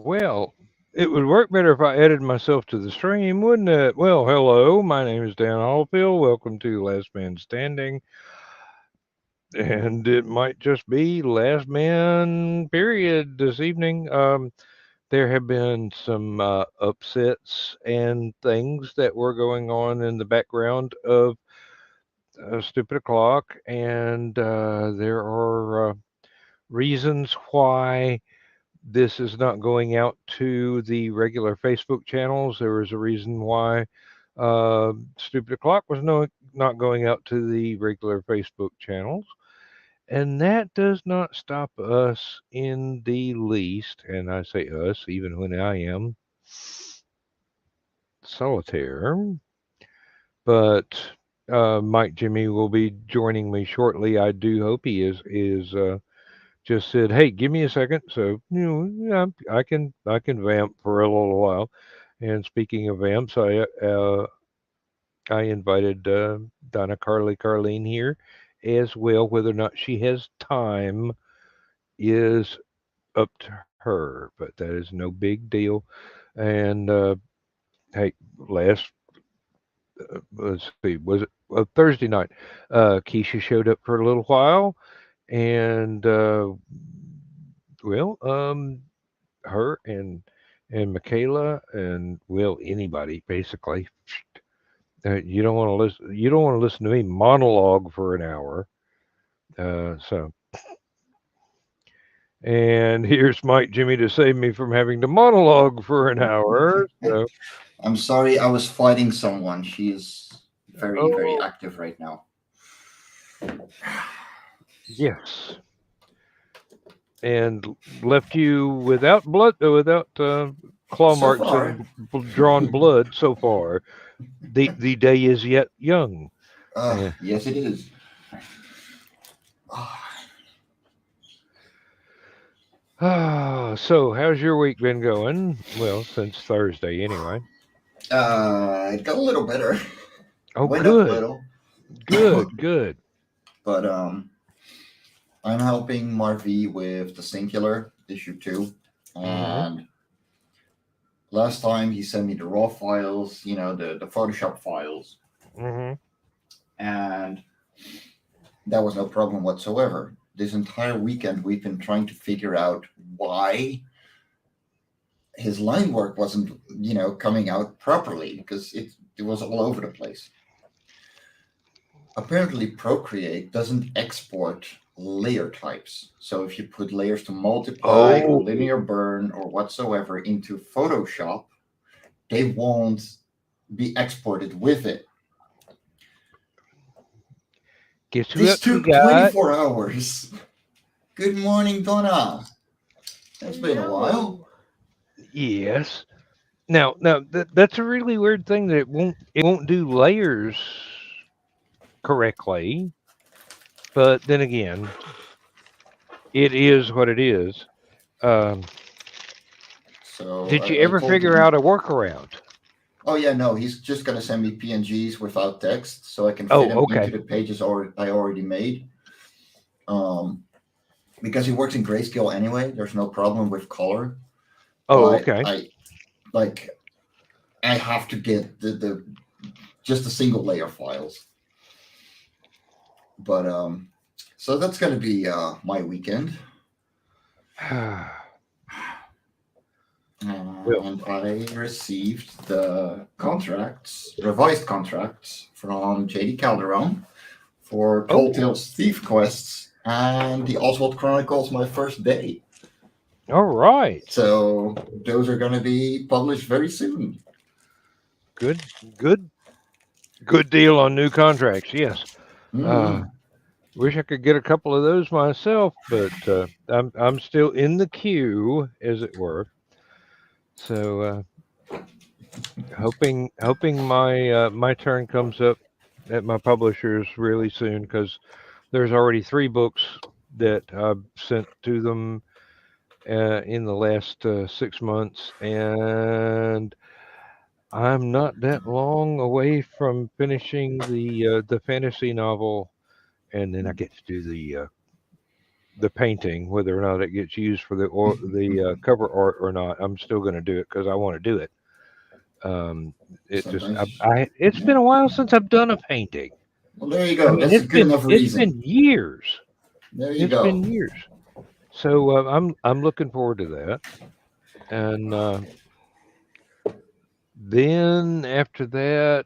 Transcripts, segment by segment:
Well, it would work better if I added myself to the stream, wouldn't it? Well, hello, my name is Dan Hollifield. Welcome to Last Man Standing. And it might just be last man period this evening. There have been some upsets and things that were going on in the background of Stupid O'Clock, and there are reasons why this is not going out to the regular Facebook channels. There was a reason why Stupid O'Clock was not going out to the regular Facebook channels. And that does not stop us in the least, and I say us even when I am solitaire. But Mike Jimmy will be joining me shortly. I do hope he is just said, "Hey, give me a second." So yeah, I can vamp for a little while. And speaking of vamps, I invited Donna Carlene here as well. Whether or not she has time is up to her, but that is no big deal. And hey, last let's see, was it Thursday night? Keisha showed up for a little while, and well, her and Michaela and well anybody basically. You don't want to listen. You don't want to listen to me monologue for an hour. So and here's Mike Jimmy to save me from having to monologue for an hour. So I'm sorry, I was fighting someone. She is very, very oh active right now. yes, and left you without blood, without claw So marks far, and drawn blood so far. The day is yet young. Eh. yes, it is. Ah, So how's your week been going? Well, since Thursday anyway. it got a little better. Oh, Went up a good, little, good, good. but I'm helping Marv with the Singular issue 2, Hmm. and last time he sent me the raw files, the Photoshop files, Hmm. and that was no problem whatsoever. This entire weekend, we've been trying to figure out why his line work wasn't, coming out properly because it was all over the place. Apparently, Procreate doesn't export layer types. So if you put layers to multiply or Oh, linear burn or whatsoever into Photoshop, they won't be exported with it. guess who This else we took got? 24 hours. Good morning, Donna. It's been a while. Hello. Yes. Now that's a really weird thing that it won't do layers correctly. But then again, it is what it is. Um, So did you I ever told figure him, out a workaround? oh yeah, no, he's just gonna send me PNGs without text, so I can fit Oh, them into okay. the pages I already made. Um, because he works in grayscale anyway, there's no problem with color. Oh, But okay. like I have to get the just the single layer files. But so that's gonna be my weekend, Well, and I received the contracts, revised contracts from JD Calderon for Tall oh, Tales Thief Quests and the Oswald Chronicles My First Day. all right. So those are gonna be published very soon. Good, good, good deal on new contracts. Yes. Uh, Mm-hmm. wish I could get a couple of those myself, but I'm still in the queue, as it were. So hoping my turn comes up at my publishers really soon because there's already three books that I've sent to them in the last 6 months, and I'm not that long away from finishing the fantasy novel, and then I get to do the painting, whether or not it gets used for the cover art or not. I'm still going to do it because I want to do it. Um, it just Sometimes, it's yeah. been a while since I've done a painting. Well, there you I go. mean, That's a good enough it's reason. been years. There you It's go. been years. So I'm looking forward to that. And then after that,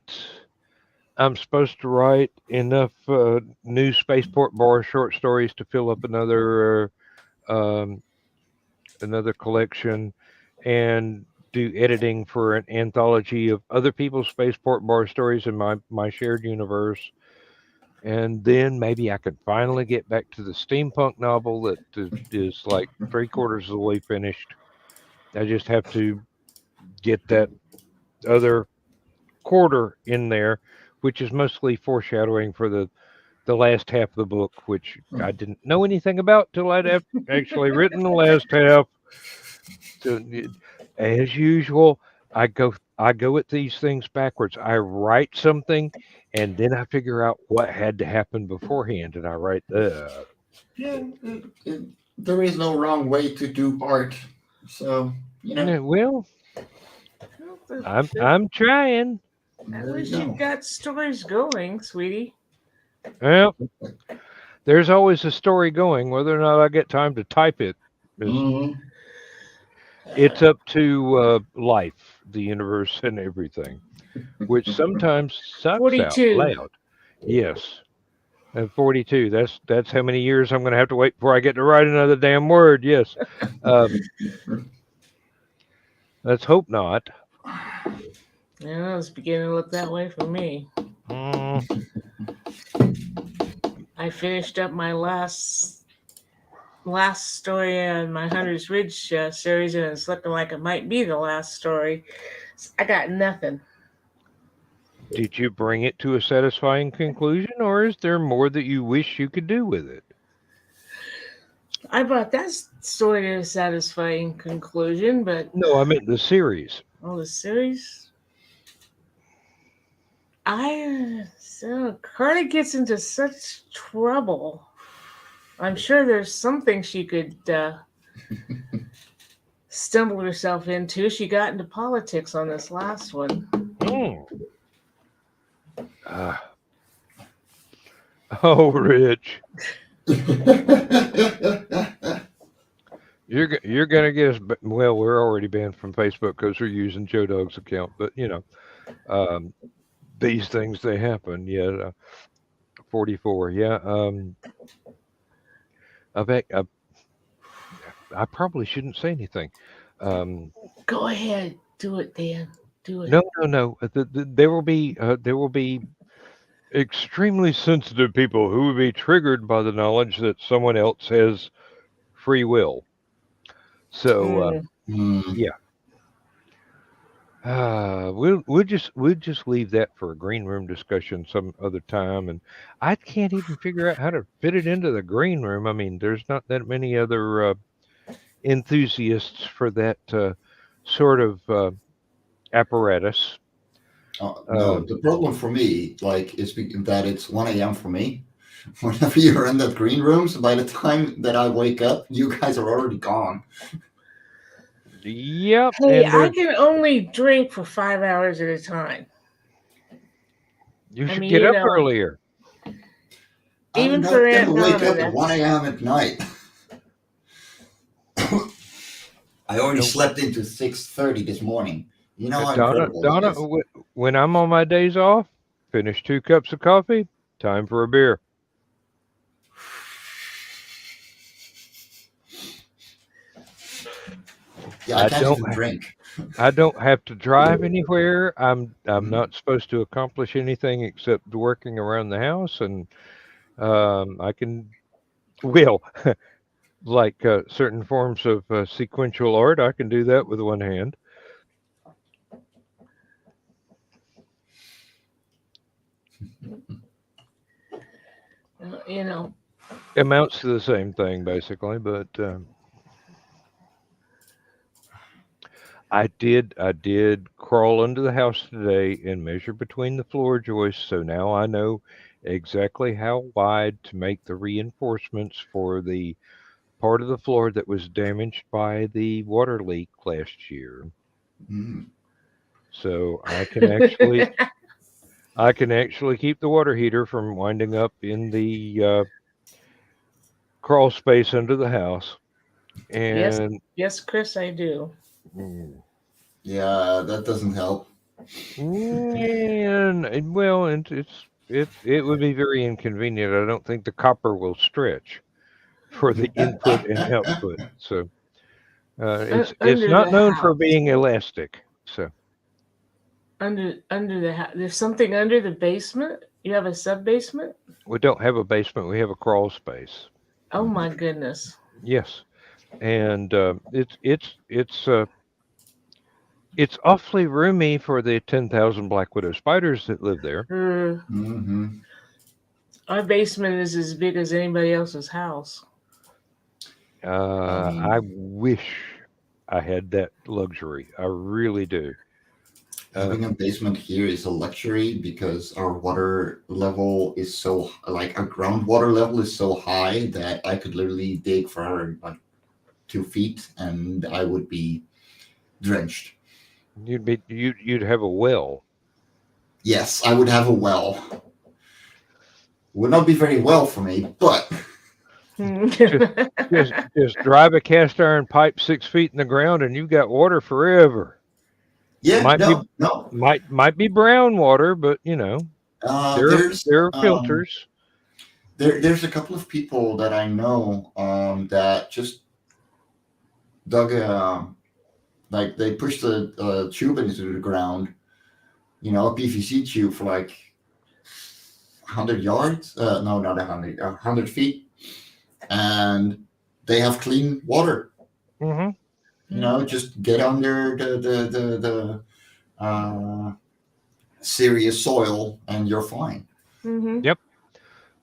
I'm supposed to write enough new spaceport bar short stories to fill up um, another collection, and do editing for an anthology of other people's spaceport bar stories in my shared universe. And then maybe I could finally get back to the steampunk novel that is like three-quarters of the way finished. I just have to get that other quarter in there, which is mostly foreshadowing for the last half of the book, which Hmm. I didn't know anything about till I'd have actually written the last half. So, as usual, I go at these things backwards. I write something, and then I figure out what had to happen beforehand, and I write that. Yeah, there is no wrong way to do art. So, Yeah, well, Well, I'm trying. at there you least you've go. got stories going, sweetie. Well, there's always a story going. Whether or not I get time to type it is Hmm. it's up to life, the universe, and everything, which sometimes sucks out 42. loud. Yes, at 42, that's how many years I'm going to have to wait before I get to write another damn word. Yes, um, let's hope not. Yeah, it's beginning to look that way for me. Mm, I finished up my last story in my Hunter's Ridge series, and it's looking like it might be the last story. I got nothing. did you bring it to a satisfying conclusion, or is there more that you wish you could do with it? I brought that story to a satisfying conclusion, but No, I meant the series. all the series, I so Carly gets into such trouble. I'm sure there's something she could stumble herself into. She got into politics on this last one. Mm. Ah. Oh, Rich, you're gonna get us. Well, we're already banned from Facebook because we're using Joe Dog's account. But um, these things they happen. Yeah, 44. Yeah. I I probably shouldn't say anything. Um, Go ahead, do it, Dan. Do it. no, no, no. There will be extremely sensitive people who will be triggered by the knowledge that someone else has free will. So Mm, Hmm. yeah, we'll just leave that for a green room discussion some other time. And I can't even figure out how to fit it into the green room. I mean, there's not that many other enthusiasts for that sort of apparatus. No, Um, the problem for me, like, is that it's 1 a.m. for me. Whenever you're in that green rooms, by the time that I wake up, you guys are already gone. yep, hey, and I there's can only drink for 5 hours at a time. you I should mean, get up earlier. I'm even for not Aunt gonna wake Donna, up at 1 that's a.m. at night. I already No, slept into 6:30 this morning. You know how Donna, incredible that Donna, is. when I'm on my days off, finish 2 cups of coffee, time for a beer. Yeah, I I can't don't even drink. I don't have to drive anywhere. I'm Mhm. not supposed to accomplish anything except working around the house, and I can well like certain forms of sequential art. I can do that with one hand. you know. Amounts to the same thing basically, but I did crawl under the house today and measure between the floor joists, so now I know exactly how wide to make the reinforcements for the part of the floor that was damaged by the water leak last year. Mm. So I can actually keep the water heater from winding up in the crawl space under the house. Yes, And yes, Chris, I do. mm, Yeah, that doesn't help. well, it would be very inconvenient. I don't think the copper will stretch for the input and output. So it's Under not the known for house, being elastic. So under the house. There's something under the basement. You have a sub basement. we don't have a basement. We have a crawl space. Oh my goodness. Yes, and it's awfully roomy for the 10,000 black widow spiders that live there. Mm-hmm. Our basement is as big as anybody else's house. I wish I had that luxury. I really do. Having a basement here is a luxury because our water level is so, like, our groundwater level is so high that I could literally dig for like 2 feet and I would be drenched. You'd have a well. Yes, I would have a well. Would not be very well for me, but Just just drive a cast iron pipe 6 feet in the ground, and you've got water forever. yeah, Might be no. might be brown water, but There's there are filters. there's a couple of people that I know that just dug a, like, they pushed a tube into the ground, a PVC tube for like 100 yards. No, not 100, 100 feet, and they have clean water. Hmm. Just get under the serious soil, and you're fine. Mm-hmm. Yep.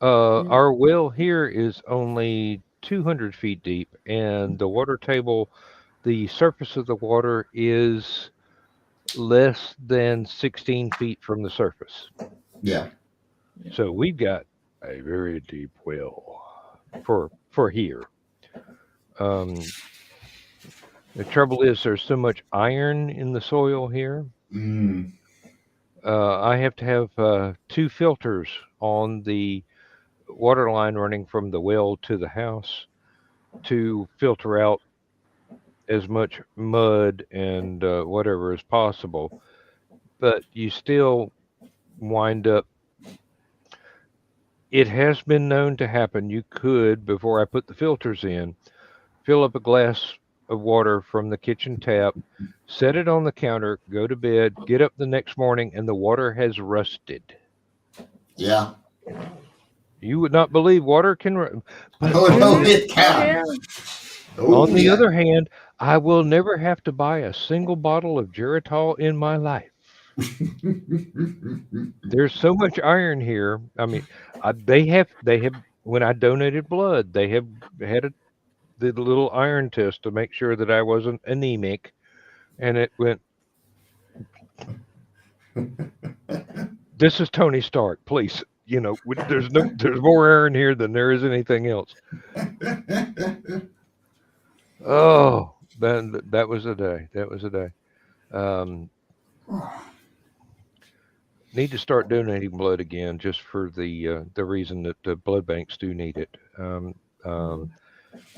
Our well here is only 200 feet deep, and the water table, the surface of the water is less than 16 feet from the surface. Yeah. So we've got a very deep well for here. Um, the trouble is there's so much iron in the soil here. Mm. I have to have two filters on the water line running from the well to the house to filter out as much mud and whatever as possible. But you still wind up. It has been known to happen. You could, before I put the filters in, fill up a glass of water from the kitchen tap, set it on the counter, go to bed, get up the next morning, and the water has rusted. Yeah. You would not believe water can. But Oh on no, the, it can. Oh on the yeah. other hand, I will never have to buy a single bottle of Geritol in my life. There's so much iron here. I mean, they have when I donated blood, they have had the little iron test to make sure that I wasn't anemic, and it went. This is Tony Stark, please. There's more iron here than there is anything else. Oh, then that was a day. That was a day. Um, Need to start donating blood again, just for the reason that the blood banks do need it.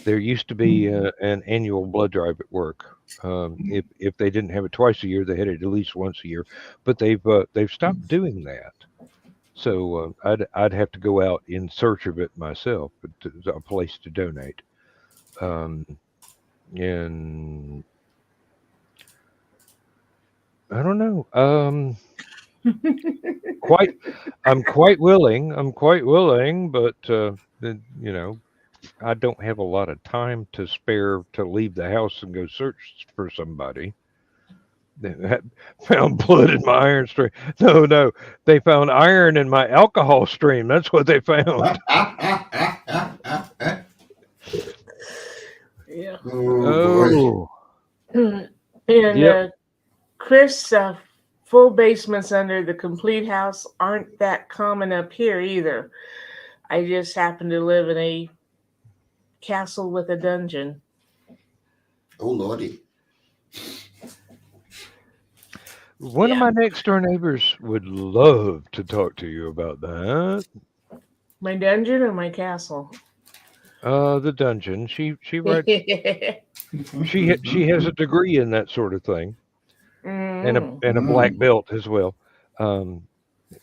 There used to be an annual blood drive at work. If they didn't have it twice a year, they had it at least once a year. But they've stopped doing that. So I'd have to go out in search of it myself, but a place to donate. And I don't know. Quite, I'm quite willing. I'm quite willing, but I don't have a lot of time to spare to leave the house and go search for somebody. They found blood in my iron stream. No, they found iron in my alcohol stream. That's what they found. Yeah. Oh boy. And Yep. Chris, full basements under the complete house aren't that common up here either. I just happen to live in a castle with a dungeon. Oh lordy. One of Yeah. my next door neighbors would love to talk to you about that. My dungeon or my castle? The dungeon. She writes. She has a degree in that sort of thing, and a Mm. and a black Mm. belt as well, um,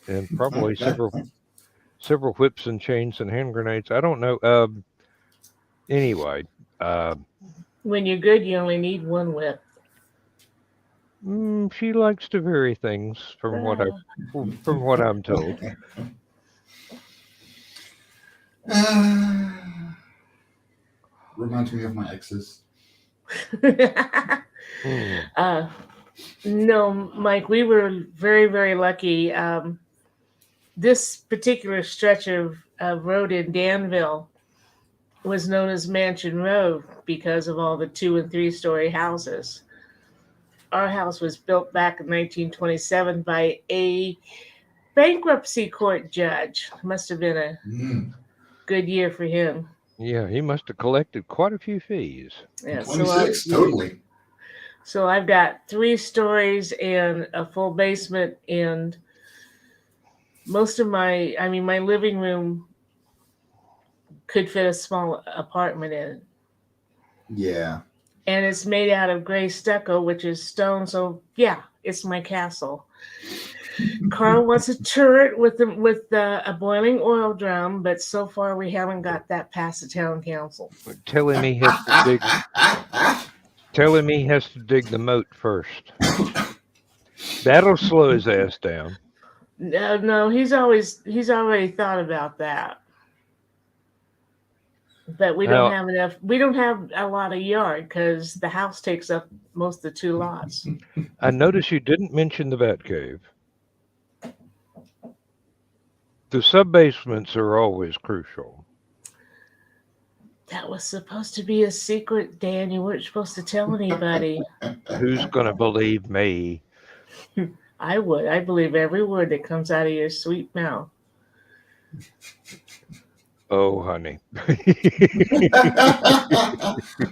and probably several whips and chains and hand grenades. I don't know. Anyway, uh, When you're good, you only need one whip. she likes to vary things from what I'm told. Reminds me of my exes. Mm. uh, no, Mike, we were very, very lucky. This particular stretch of road in Danville was known as Mansion Road because of all the 2 and 3 story houses. Our house was built back in 1927 by a bankruptcy court judge. Must have been a Mm. good year for him. Yeah, he must have collected quite a few fees. Yeah, 26, totally. so I've got 3 stories and a full basement, and most of my living room could fit a small apartment in. Yeah. And it's made out of gray stucco, which is stone. So yeah, it's my castle. Carl wants a turret with a boiling oil drum, but so far we haven't got that past the town council. Telling me he has to dig. Telling me he has to dig the moat first. That'll slow his ass down. No, no, he's already thought about that. But we don't Now, have enough. We don't have a lot of yard because the house takes up most of the 2 lots. I notice you didn't mention the Batcave. The sub-basements are always crucial. That was supposed to be a secret, Dan. You weren't supposed to tell anybody. Who's gonna believe me? I would. I believe every word that comes out of your sweet mouth. Oh, honey.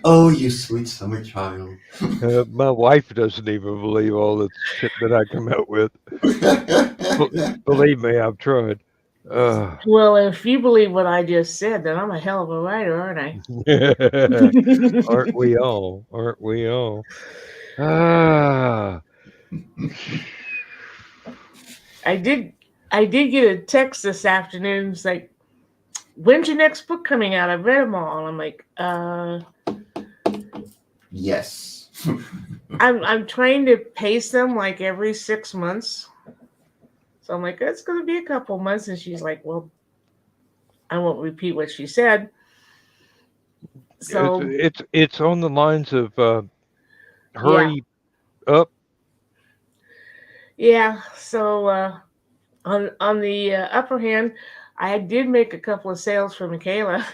Oh, you sweet summer child. My wife doesn't even believe all the shit that I come out with. Believe me, I've tried. Well, if you believe what I just said, then I'm a hell of a writer, aren't I? Aren't we all? Aren't we all? Ah, I did. I did get a text this afternoon. It's like, "When's your next book coming out? I've read them all." And I'm like, Yes. I'm trying to pace them like every 6 months. So I'm like, it's going to be a couple months. And she's like, well, I won't repeat what she said. So it's on the lines of yeah, hurry up. yeah. So on the upper hand, I did make a couple of sales for Michaela.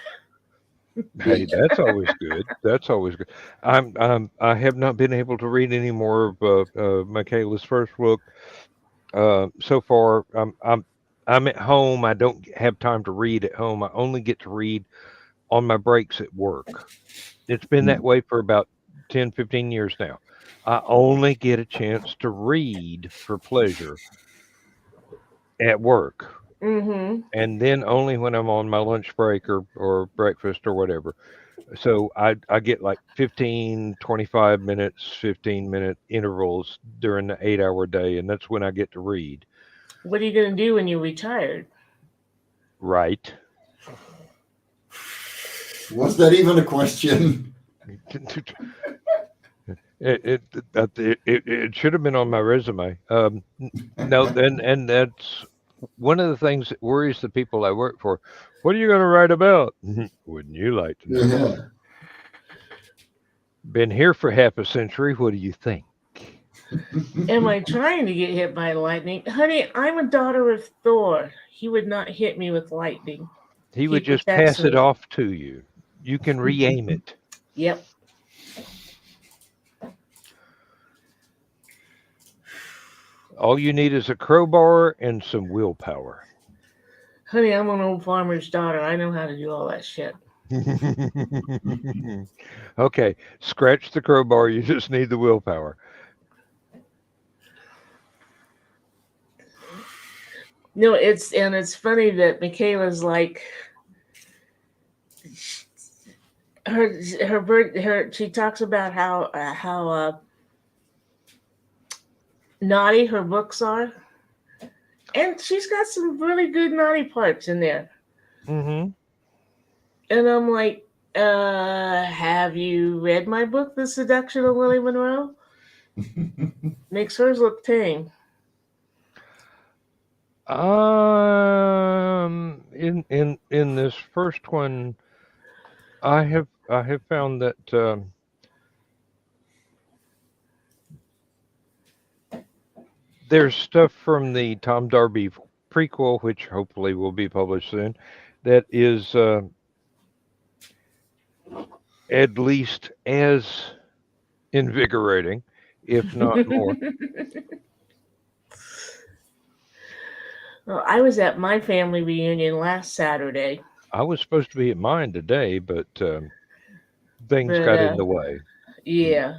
Hey, that's always good. That's always good. I have not been able to read any more of Michaela's first book. So far, I'm at home. I don't have time to read at home. I only get to read on my breaks at work. It's been that way for about 10, 15 years now. I only get a chance to read for pleasure at work. Mm-hmm. And then only when I'm on my lunch break or breakfast or whatever. So I get like 15, 25 minutes, 15-minute intervals during the 8-hour day, and that's when I get to read. What are you going to do when you're retired? Right. Was that even a question? It should have been on my resume. No, and that's one of the things that worries the people I work for. What are you going to write about? Wouldn't you like to know? Yeah. Been here for half a century. What do you think? Am I trying to get hit by lightning? Honey, I'm a daughter of Thor. He would not hit me with lightning. He would just protects pass it me. off to you. You can re-aim it. Yep. All you need is a crowbar and some willpower. Honey, I'm an old farmer's daughter. I know how to do all that shit. Okay, scratch the crowbar. You just need the willpower. No, it's funny that Michaela's like her her she talks about how naughty her books are, and she's got some really good naughty parts in there. Hmm. And I'm like, have you read my book, The Seduction of Lily Monroe? Makes hers look tame. In this first one, I have found that there's stuff from the Tom Darby prequel, which hopefully will be published soon, that is at least as invigorating, if not more. Well, I was at my family reunion last Saturday, I was supposed to be at mine today, but things but got in the way. yeah.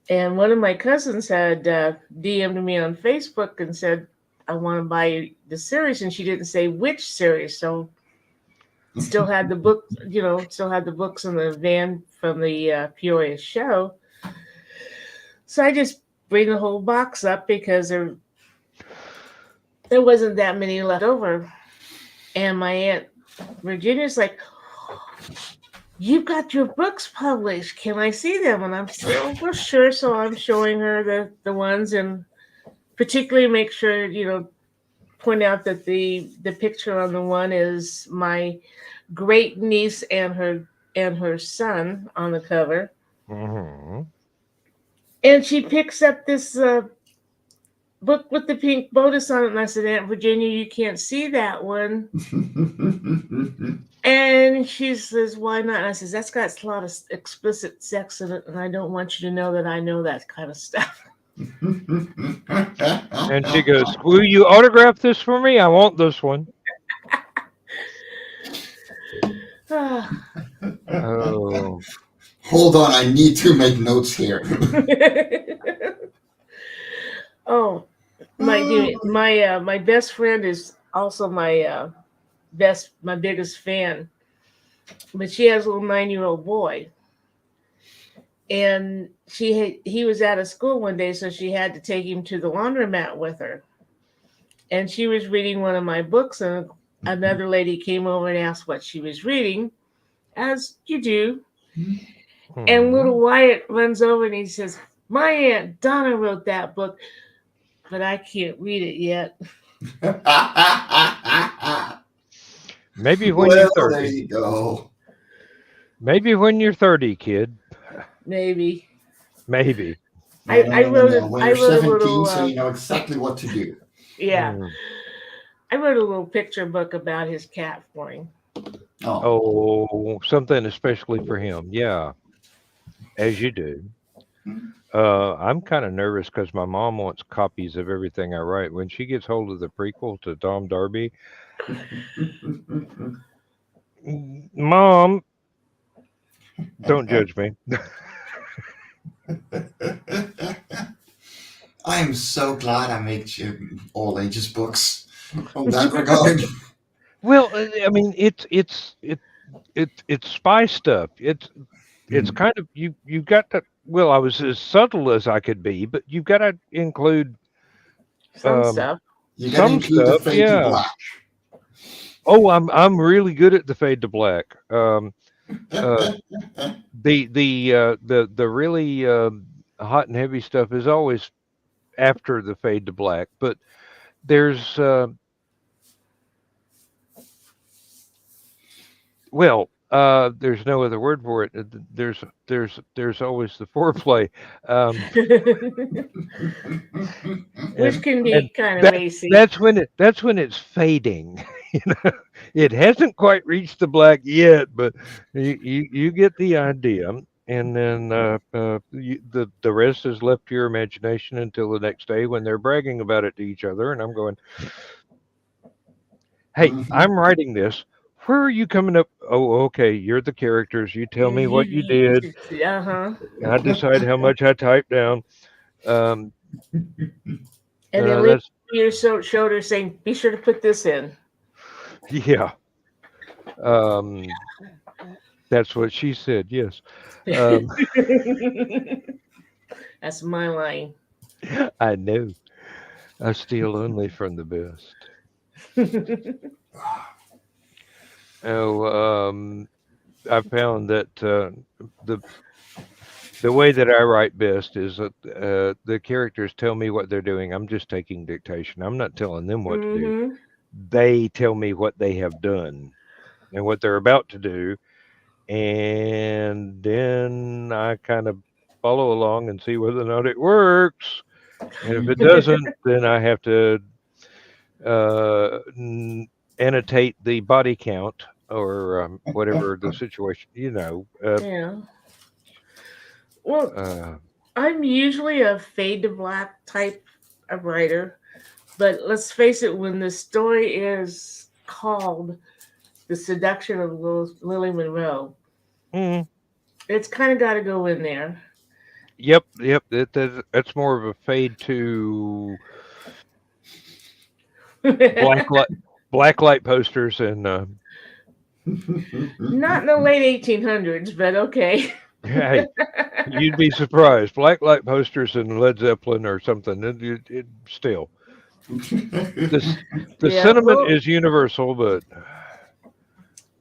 And one of my cousins had DM'd me on Facebook and said, I want to buy the series. And she didn't say which series. So still had the book, still had the books in the van from the Peoria show. So I just bring the whole box up because there wasn't that many left over. And my aunt Virginia's like, you've got your books published. Can I see them? And I'm still, well, sure. So I'm showing her the ones, and particularly make sure, point out that the picture on the one is my great niece and her son on the cover. Hmm. And she picks up this book with the pink Bodis on it, and I said, Aunt Virginia, you can't see that one. And she says, why not? And I says, that's got a lot of explicit sex in it, and I don't want you to know that I know that kind of stuff. And she goes, "Will you autograph this for me? I want this one." Oh. Hold on, I need to make notes here. Oh, my best friend is also my biggest fan, but she has a little 9-year-old boy, and he was out of school one day, so she had to take him to the laundromat with her, and she was reading one of my books, and another lady came over and asked what she was reading, as you do. And little Wyatt runs over and he says, my Aunt Donna wrote that book, but I can't read it yet. Maybe when you're Well, 30. there you go. Maybe when you're 30, kid. Maybe. Maybe. I wrote it. When I you're wrote a 17, little. so you know exactly what to do. Yeah, Mm. I wrote a little picture book about his cat for him. Oh. Oh, something especially for him. Yeah, as you do. I'm kind of nervous because my mom wants copies of everything I write. When she gets hold of the prequel to Tom Darby, Mom, don't judge me. I am so glad I make all ages books on that regard. Well, I mean, it's spy stuff. It's kind of you've got to. Well, I was as subtle as I could be, but you've got to include Some stuff. You got to some include the stuff. fade to Yeah. black. Oh, I'm really good at the fade to black. The really hot and heavy stuff is always after the fade to black, but there's there's no other word for it. There's always the foreplay, Which and can be kind of that racy. that's when it's fading. You know, it hasn't quite reached the black yet, but you get the idea. And then the rest is left to your imagination until the next day when they're bragging about it to each other. And I'm going, hey, I'm writing this. where are you coming up? Oh, okay. You're the characters. You tell me what you did. Uh-huh. I decide how much I type down. Um, And then lean that's over your shoulder saying, be sure to put this in. yeah. Um, that's what she said. Yes. Um, That's my line. I know. I steal only from the best. Oh, I found that the the way that I write best is that the characters tell me what they're doing. I'm just taking dictation. I'm not telling them what to do. Hmm. They tell me what they have done and what they're about to do, and then I kind of follow along and see whether or not it works. And if it doesn't, then I have to uh, n- annotate the body count or whatever the situation. Yeah. Well, Uh, I'm usually a fade to black type of writer, but let's face it, when the story is called The Seduction of Lily Monroe, mm, it's kind of got to go in there. yep. That's more of a fade to black light, black light posters and Not in the late 1800s, but okay. hey, you'd be surprised. Black light posters and Led Zeppelin or something. It still this the Yeah, sentiment well, is universal, but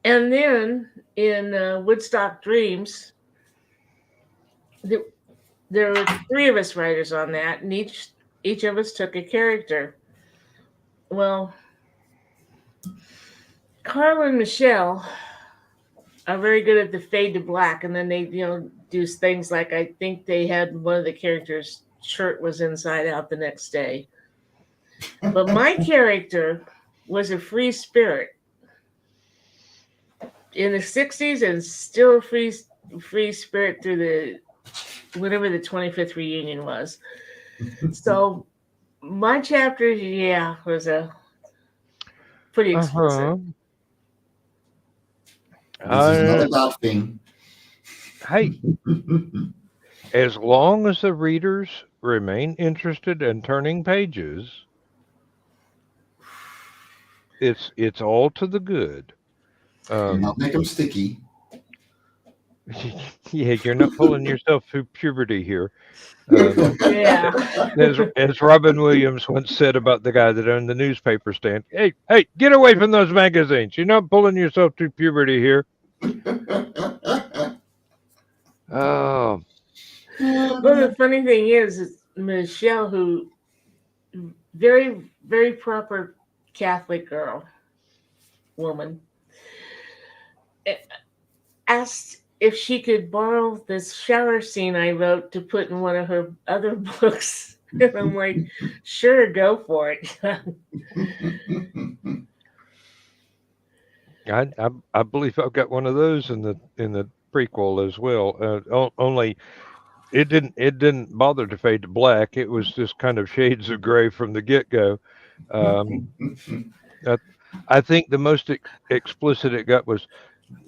and then in Woodstock Dreams, there, there were three of us writers on that, and each of us took a character. Well, Carl and Michelle are very good at the fade to black, and then they do things like I think they had one of the characters' shirt was inside out the next day. But my character was a free spirit in the 60s and still a free spirit through the whatever the 25th reunion was. So my chapter, yeah, was a pretty explicit. uh-huh. This is not Uh, a bad thing. hey, as long as the readers remain interested and turning pages, it's all to the good. Do not Um, make them sticky. yeah, you're not pulling yourself through puberty here. Um, Yeah. as Robin Williams once said about the guy that owned the newspaper stand, hey, get away from those magazines. You're not pulling yourself through puberty here. Oh, Well, the funny thing is Michelle, who very, very proper Catholic girl, woman, eh, asked if she could borrow this shower scene I wrote to put in one of her other books. And I'm like, sure, go for it. I believe I've got one of those in the prequel as well. Only it didn't bother to fade to black. It was just kind of shades of gray from the get go. Um, I, I think the most explicit it got was,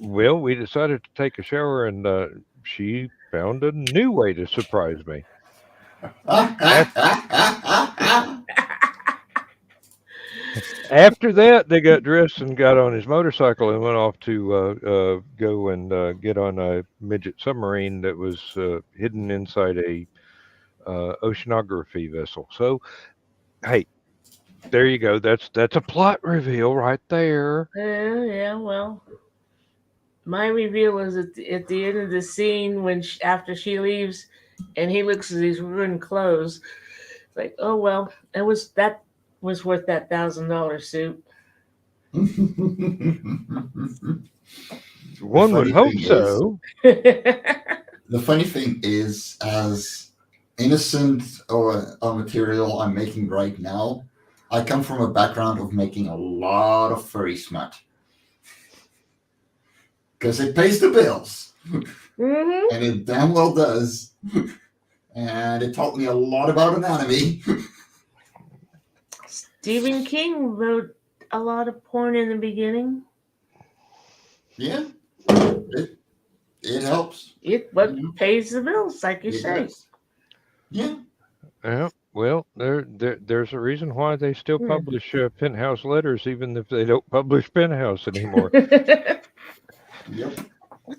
well, we decided to take a shower and she found a new way to surprise me. After that, they got dressed and got on his motorcycle and went off to go and get on a midget submarine that was hidden inside a oceanography vessel. So, hey, there you go. That's a plot reveal right there. Yeah, well, my reveal was at the end of the scene when after she leaves, and he looks at his ruined clothes. It's like, oh well, that was worth that $1,000 suit. The One would funny hope thing is, so. the funny thing is, as innocent or a material I'm making right now, I come from a background of making a lot of furry smut because it pays the bills, Hmm. and it damn well does. And it taught me a lot about anatomy. Stephen King wrote a lot of porn in the beginning. Yeah, it, it helps. It You what know, pays the bills, like you it say. does. Yeah. Yeah, well, there's a reason why they still Hmm. publish penthouse letters, even if they don't publish penthouse anymore. What Yep.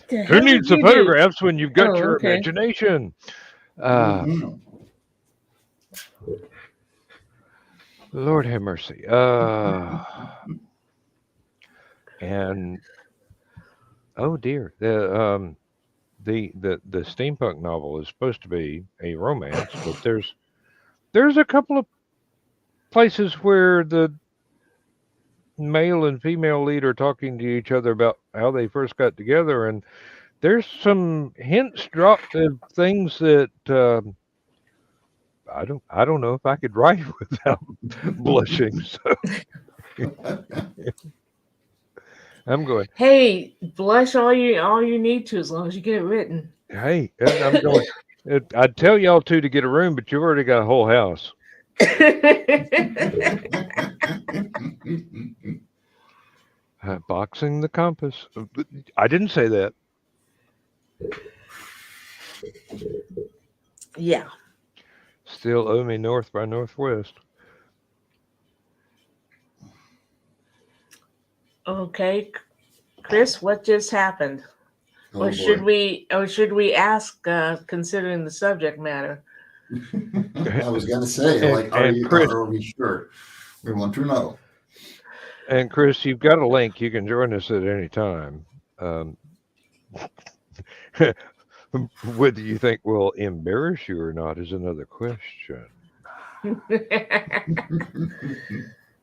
the Who hell did needs the you do? photographs when you've got Oh, your okay. imagination? Uh, Hmm. Lord have mercy. And oh dear, the steampunk novel is supposed to be a romance, but there's a couple of places where the male and female lead are talking to each other about how they first got together, and there's some hints dropped of things that I don't know if I could write without blushing. So I'm going, Hey, blush all you need to as long as you get it written. hey, and I'm going. I'd tell y'all two to get a room, but you've already got a whole house. Boxing the compass. I didn't say that. Yeah. Still owe me North by Northwest. Okay, Chris, what just happened? Oh boy. Or should we ask, considering the subject matter? I was gonna say, And like, and Chris are we sure? We want to know. and Chris, you've got a link. You can join us at any time. Um, whether you think we'll embarrass you or not is another question.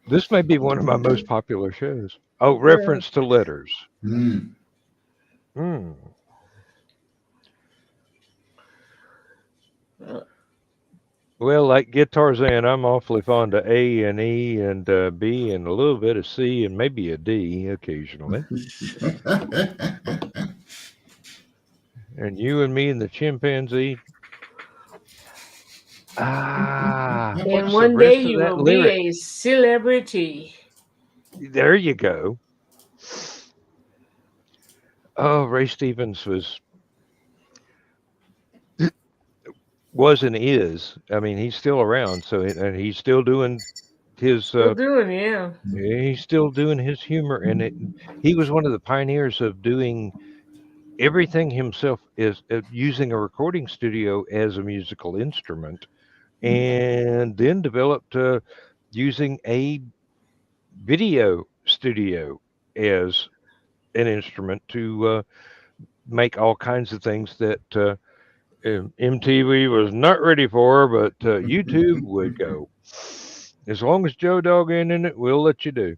This may be one of my most popular shows. Oh, Yeah. reference to letters. Hmm. Hmm. Well, like Guitarzan, I'm awfully fond of A and E and B and a little bit of C and maybe a D occasionally. And you and me and the chimpanzee. Ah, And what's the one day rest of you that will be lyric? a celebrity. There you go. Oh, Ray Stevens was and is. I mean, he's still around, so and he's still doing his Still doing, yeah. he's still doing his humor, and he was one of the pioneers of doing everything himself is using a recording studio as a musical instrument, and then developed using a video studio as an instrument to make all kinds of things that MTV was not ready for, but YouTube would go. As long as Joe Dog ain't in it, we'll let you do.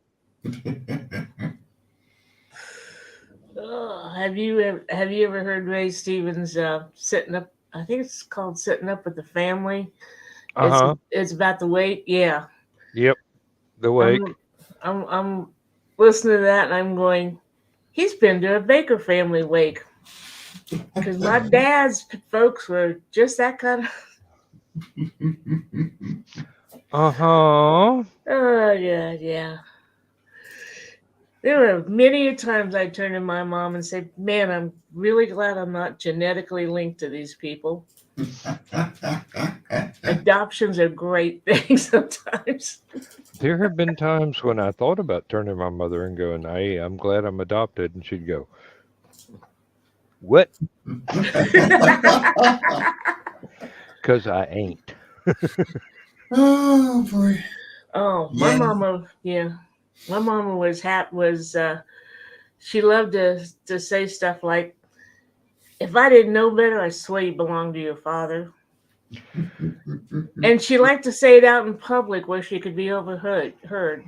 Oh, have you ever heard Ray Stevens sitting up? I think it's called "Sitting Up with the Family." Uh huh. It's about the wake. Yeah, Yep. The I'm wake. I'm listening to that and I'm going. He's been to a Baker family wake because my dad's folks were just that kind of. Uh huh. Oh yeah, yeah. There were many a times I turned to my mom and said, "Man, I'm really glad I'm not genetically linked to these people." Adoptions are great things sometimes. There have been times when I thought about turning my mother and going, "Hey, I'm glad I'm adopted," and she'd go, "What?" Because I ain't. Oh boy. Oh, my Yeah. mama, yeah, my mama was she loved to say stuff like, "If I didn't know better, I swear you belong to your father." And she liked to say it out in public where she could be overheard. Heard.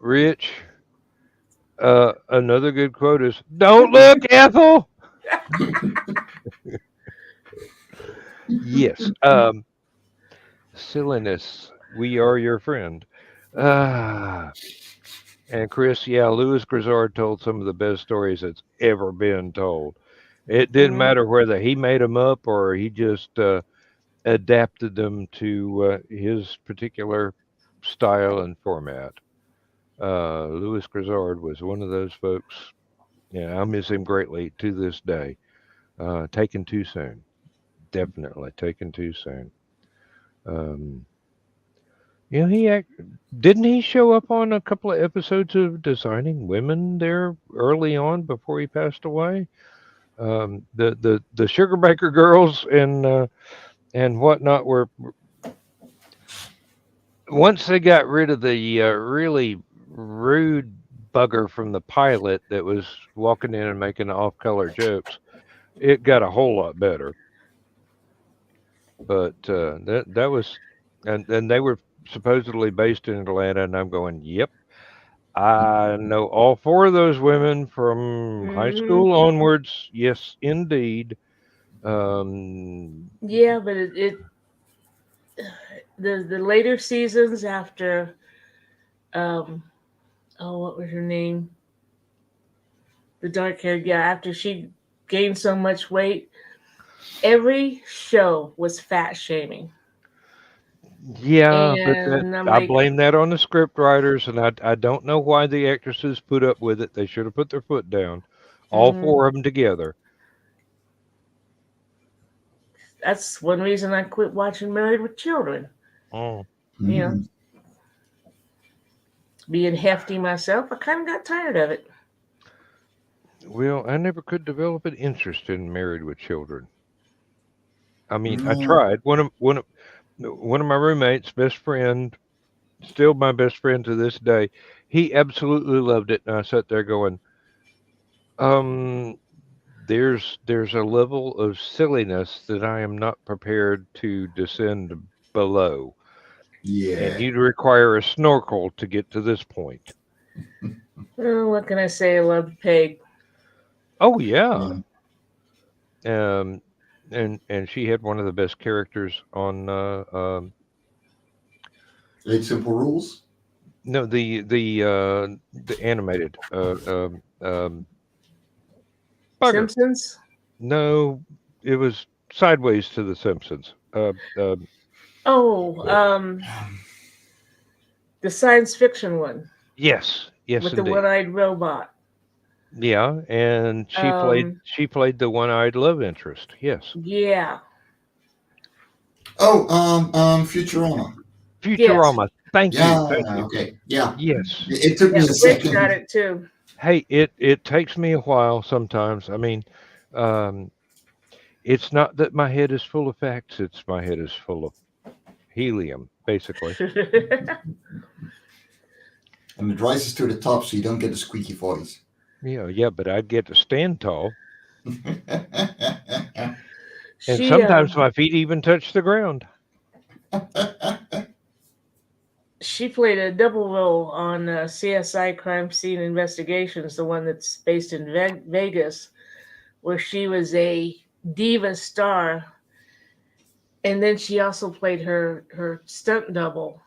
Rich. Another good quote is, "Don't look, Ethel." Yes. Silliness. We are your friend. Ah. And Chris, yeah, Louis Grizzard told some of the best stories that's ever been told. It didn't Mhm. matter whether he made them up or he just adapted them to his particular style and format. Louis Grizzard was one of those folks. Yeah, I miss him greatly to this day. Taken too soon. Definitely taken too soon. Um, didn't he show up on a couple of episodes of Designing Women there early on before he passed away? The Sugar Baker girls and whatnot were once they got rid of the really rude bugger from the pilot that was walking in and making off-color jokes, it got a whole lot better. But that was, and they were supposedly based in Atlanta, and I'm going, yep, I know all four of those women from high Hmm. school onwards. Yes, indeed. Um, Yeah, but the later seasons after um oh, what was her name? The dark haired, yeah, after she gained so much weight, every show was fat shaming. yeah, but that And I'm I like, blame that on the script writers, and I don't know why the actresses put up with it. They should have put their foot down, all mm, four of them together. that's one reason I quit watching Married with Children. Oh, You know, Mhm. being hefty myself, I kind of got tired of it. well, I never could develop an interest in Married with Children. I mean, I No. tried. One of my roommates' best friend, still my best friend to this day, he absolutely loved it, and I sat there going, um, there's a level of silliness that I am not prepared to descend below, and Yeah. you'd require a snorkel to get to this point. Oh, what can I say? I love Peg. Oh yeah, Yeah. um, and she had one of the best characters on Eight simple rules. no the animated bugger. Simpsons? No, it was sideways to the Simpsons. Oh, Um, the science fiction one Yes, yes, with the indeed. one-eyed robot. Yeah, and she played Um, she played the one-eyed love interest. Yes, yeah, oh, Futurama. yes, Futurama. Thank you, Yeah. thank you. Okay. Yeah. Yes. It took yeah. me a Rich got second. it too. Hey, it takes me a while sometimes. I mean, um, it's not that my head is full of facts; it's my head is full of helium, basically. And it rises to the top so you don't get a squeaky voice. Yeah, but I'd get to stand tall, and she sometimes my feet even touch the ground. she played a double role on CSI Crime Scene Investigations, the one that's based in Vegas, where she was a diva star, and then she also played her stunt double,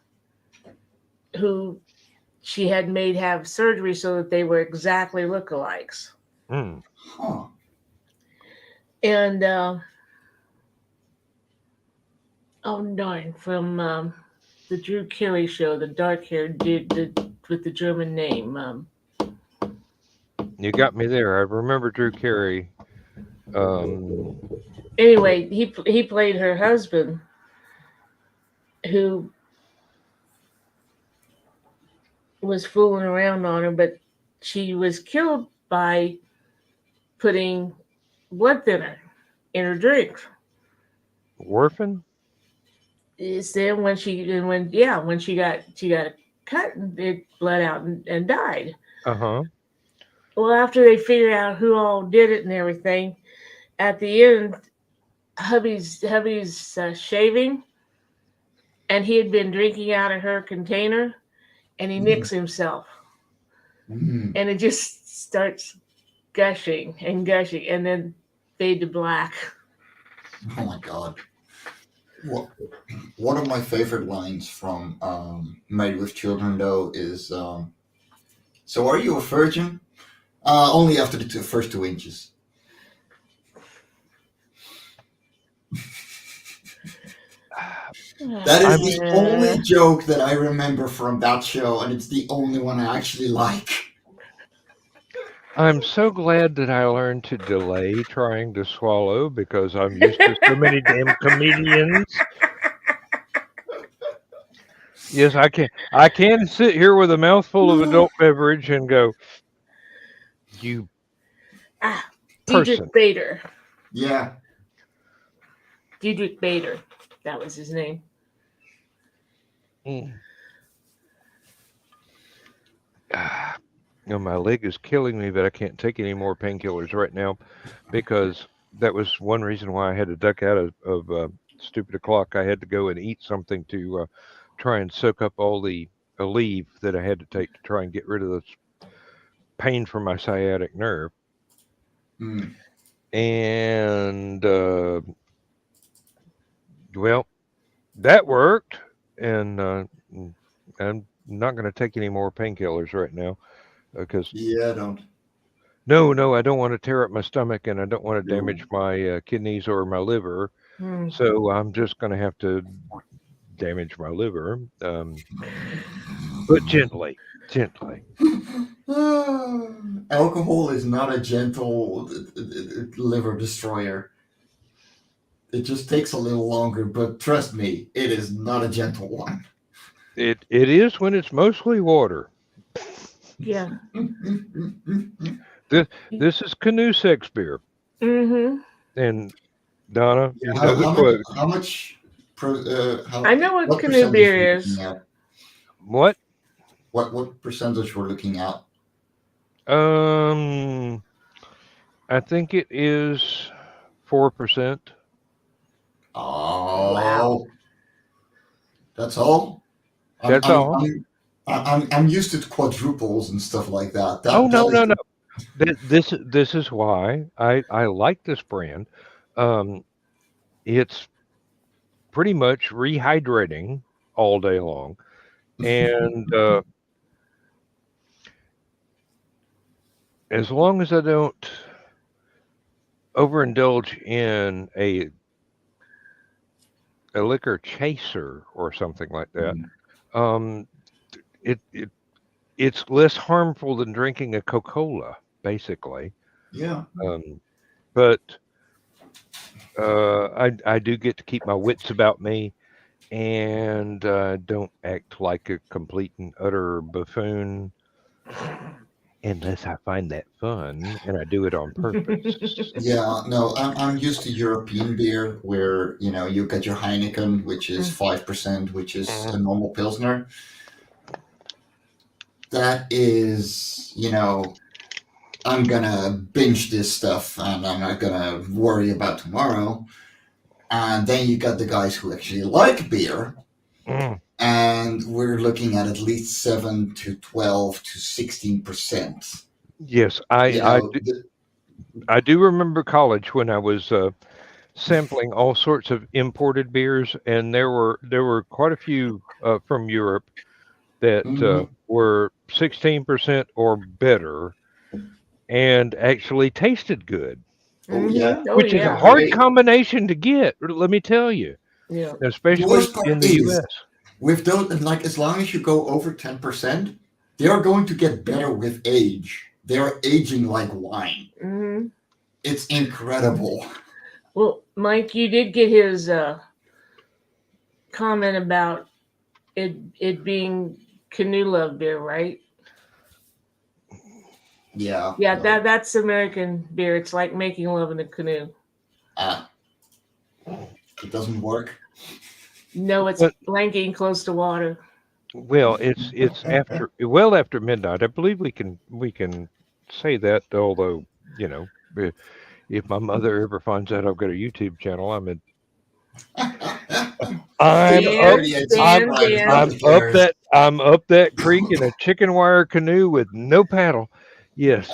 who she had made have surgery so that they were exactly lookalikes. Mm. Huh. And oh darn, from the Drew Carey show, the dark haired dude with the German name. You got me there. I remember Drew Carey. Um, Anyway, he played her husband, who was fooling around on her, but she was killed by putting blood thinner in her drink. Orphan. It's then when she got cut, it bled out and died. Uh huh. Well, after they figured out who all did it and everything, at the end, hubby's shaving, and he had been drinking out of her container, and he nicks himself, Mm. and it just starts gushing and gushing, and then fade to black. Oh my god. What, one of my favorite lines from Married with Children, though, is so are you a virgin? Only after the first 2 inches. That is the Uh, only joke that I remember from that show, and it's the only one I actually like. I'm so glad that I learned to delay trying to swallow because I'm used to so many damn comedians. Yes, I can. I can sit here with a mouthful of adult beverage and go, "You ah, person." Diedrich Bader. Yeah. Diedrich Bader. That was his name. Mm. Ah, my leg is killing me, but I can't take any more painkillers right now because that was one reason why I had to duck out of stupid o'clock. I had to go and eat something to try and soak up all the Aleve that I had to take to try and get rid of this pain from my sciatic nerve. Mm. And well, that worked, and I'm not going to take any more painkillers right now because Yeah, don't. no, I don't want to tear up my stomach, and I don't want to No. damage my kidneys or my liver. Hmm. So I'm just going to have to damage my liver, but gently, gently. Alcohol is not a gentle liver destroyer. It just takes a little longer, but trust me, it is not a gentle one. It is when it's mostly water. Yeah. This this is canoe sex beer, Mm-hmm. and Donna, you How, know the how much? quote. How much? I know what What canoe percentage beer we're is. looking at? What? What percentage we're looking at? Um, I think it is 4%. Wow. Oh, that's all. I'm That's I'm all. I'm I'm used to quadruples and stuff like that. Oh That no, that no, is no. This is why I like this brand. Um, it's pretty much rehydrating all day long, and as long as I don't overindulge in a liquor chaser or something like that, um, it it's less harmful than drinking a Coca-Cola, basically. yeah. Um, but I do get to keep my wits about me and don't act like a complete and utter buffoon unless I find that fun and I do it on purpose. Yeah, no, I'm used to European beer where, you get your Heineken, which is 5%, which is a Mhm. normal Pilsner. That is, I'm gonna binge this stuff and I'm not gonna worry about tomorrow. And then you got the guys who actually like beer, Mm. and we're looking at least 7 to 12 to 16%. Yes, You know, th- I do remember college when I was sampling all sorts of imported beers, and there were quite a few from Europe that mhm. were 16% or better and actually tasted good, Oh, yeah. Mm-hmm. Oh which is a yeah. hard Great. combination to get, let me tell you, Yeah. The especially worst part in the is, US. with those, and like, as long as you go over 10%, they are going to get better with age. They are aging like wine. Mm-hmm. It's incredible. Well, Mike, you did get his comment about it being canoe love beer, right? Yeah, Yeah, no. that's American beer. It's like making love in a canoe. Ah, it doesn't work. No, it's But blanking close to water. well, it's after well after midnight. I believe we can say that, although, you know, if my mother ever finds out I've got a YouTube channel, We I'm got up Dan, 38 I'm Dan, subscribers. Dan. I'm Nobody up cares. that creek in a chicken wire canoe with no paddle. Yes.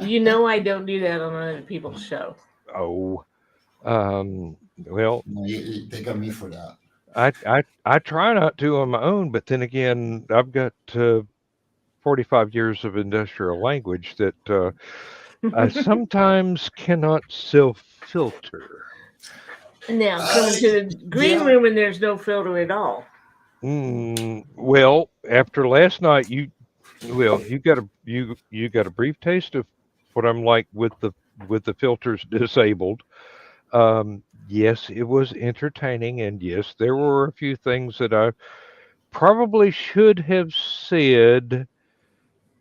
You know I don't do that on other people's show. Oh. Well, No, they got me for that. I try not to on my own, but then again, I've got 45 years of industrial language that I sometimes cannot self filter. Now coming to the green Yeah. room and there's no filter at all. Well, after last night, you got a brief taste of what I'm like with the filters disabled. Yes, it was entertaining, and yes, there were a few things that I probably should have said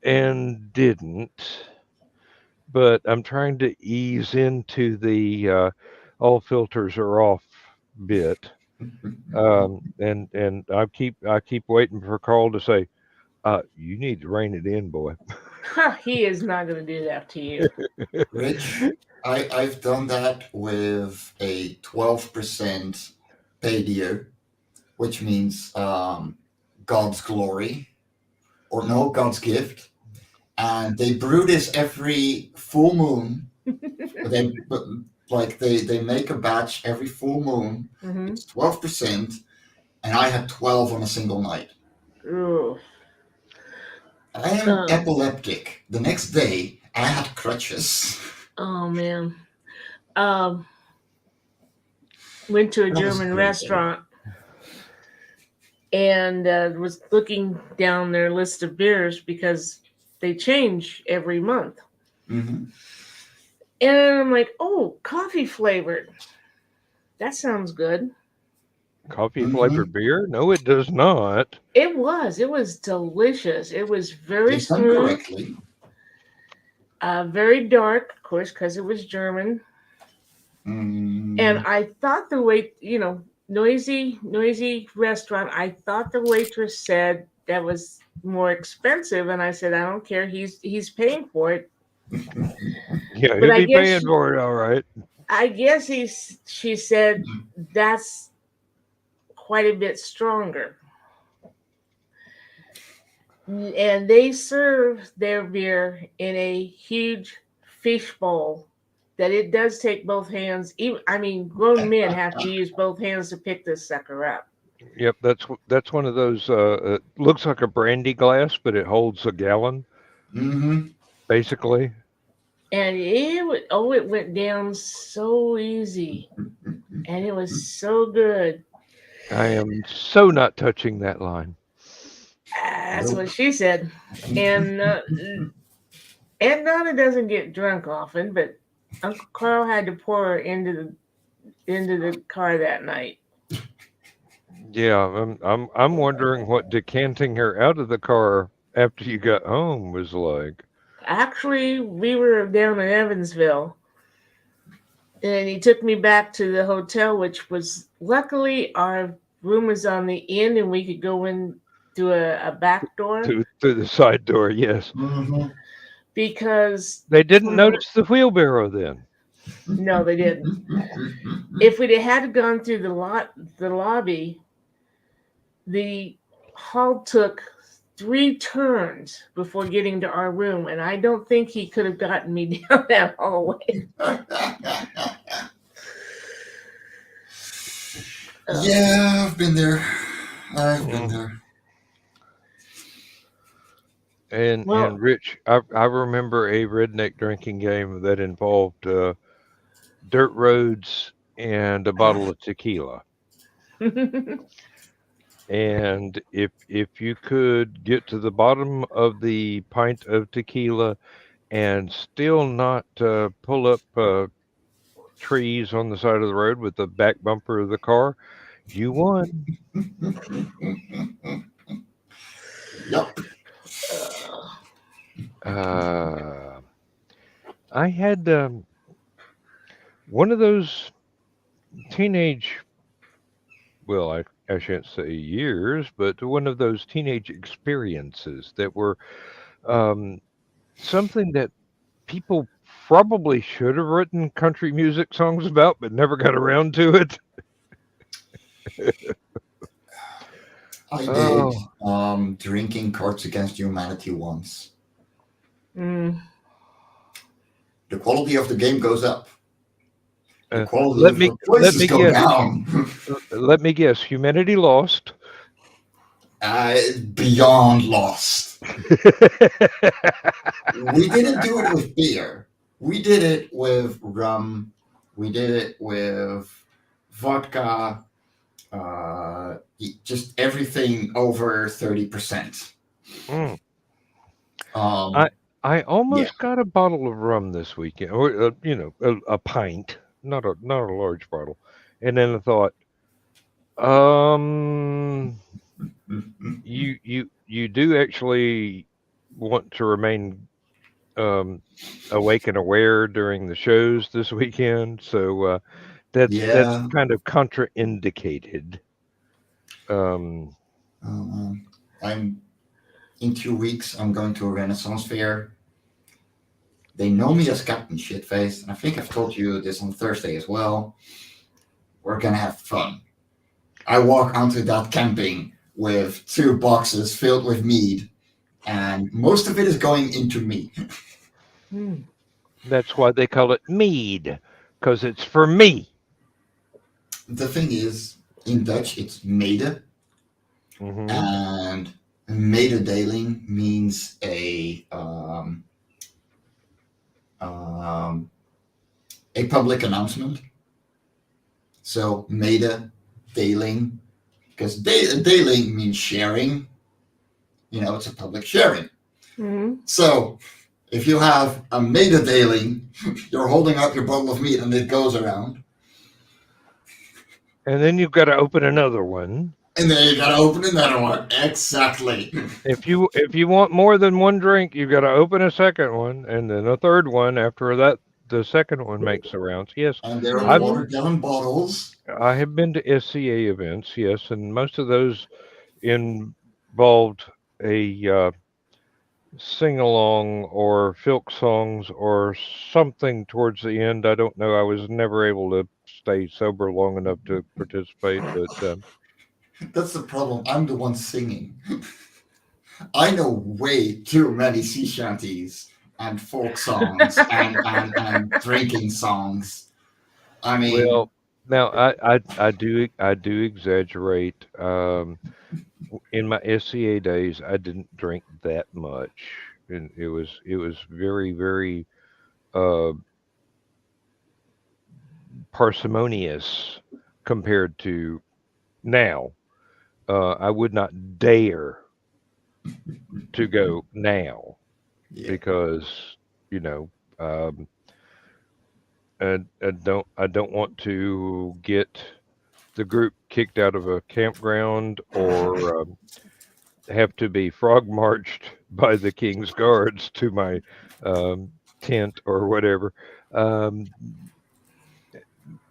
and didn't. But I'm trying to ease into the all filters are off bit. And I keep waiting for Carl to say, you need to rein it in, boy. He is not going to do that to you. Rich, I've done that with a 12% paid year, which means God's glory, or no, God's gift. And they brew this every full moon. But like they make a batch every full moon. Mm-hmm. It's 12%, and I had 12 on a single night. Ooh. I am epileptic. The next day, I had crutches. Oh man. Went to a German restaurant and was looking down their list of beers because they change every month. Mm-hmm. And I'm like, oh, coffee flavored. That sounds good. Coffee flavored beer? No, it does not. It was. It was delicious. It was very It's done smooth. correctly. Very dark, of course, because it was German. Mm. And I thought the noisy restaurant. I thought the waitress said that was more expensive, and I said, I don't care. He's paying for it. Yeah, But he'll be paying for it, all right. I guess she said that's quite a bit stronger. And they serve their beer in a huge fish bowl that it does take both hands. Grown men have to use both hands to pick this sucker up. Yep, that's one of those. It looks like a brandy glass, but it holds a gallon, basically. And it went down so easy, and it was so good. I am so not touching that line. That's what she said. And Aunt Donna doesn't get drunk often, but Uncle Carl had to pour her into the car that night. Yeah, I'm wondering what decanting her out of the car after you got home was like. Actually, we were down in Evansville, and he took me back to the hotel, which was luckily our room was on the end, and we could go in through a back door. Through the side door, yes. Mm-hmm. Because they didn't notice the wheelbarrow then. No, they didn't. If we'd had gone through the lobby, the hall took 3 turns before getting to our room, and I don't think he could have gotten me down that hallway. Yeah, I've been there. And Rich, I remember a redneck drinking game that involved dirt roads and a bottle of tequila. And if you could get to the bottom of the pint of tequila and still not pull up trees on the side of the road with the back bumper of the car, you won. Yep. I had one of those teenage, well, I shouldn't say years, but one of those teenage experiences that were something that people probably should have written country music songs about, but never got around to it. I did drinking Cards Against Humanity once. The quality of the game goes up. The quality of the voices go down. Let me guess. Humanity lost. Beyond lost. We didn't do it with beer. We did it with rum. We did it with vodka, just everything over 30%. Mm. I Um, I yeah, almost got a bottle of rum this weekend, or a pint, not a large bottle, and then I thought, um, you do actually want to remain um awake and aware during the shows this weekend, so that's yeah. kind of contraindicated. Um, Um, I'm in 2 weeks. I'm going to a Renaissance fair. They know me as Captain Shitface, and I think I've told you this on Thursday as well. We're gonna have fun. I walk onto that camping with 2 boxes filled with mead, and most of it is going into me. Hmm. that's why they call it mead, because it's for me. The thing is, in Dutch, it's mede, Hmm. and mededeling means um, a public announcement. So mededeling, because deling means sharing. It's a public sharing. Hmm. So if you have a mededeling, you're holding up your bottle of meat and it goes around, And then you've got to open another one. and then you gotta open another one. Exactly. If you want more than one drink, you've got to open a second one, and then a third one after that. The second one makes the rounds. Yes, And they're I've quarter-gallon bottles. I have been to SCA events. Yes, and most of those involved a sing along or filk songs or something towards the end. I don't know. I was never able to stay sober long enough to participate, but That's the problem. I'm the one singing. I know way too many sea shanties and folk songs and drinking songs. I mean, well, now I do exaggerate. In my SCA days, I didn't drink that much, and it was very very uh, parsimonious compared to now. I would not dare to go now yeah, because you know um, I don't want to get the group kicked out of a campground or have to be frog marched by the king's guards to my um, tent or whatever. Um,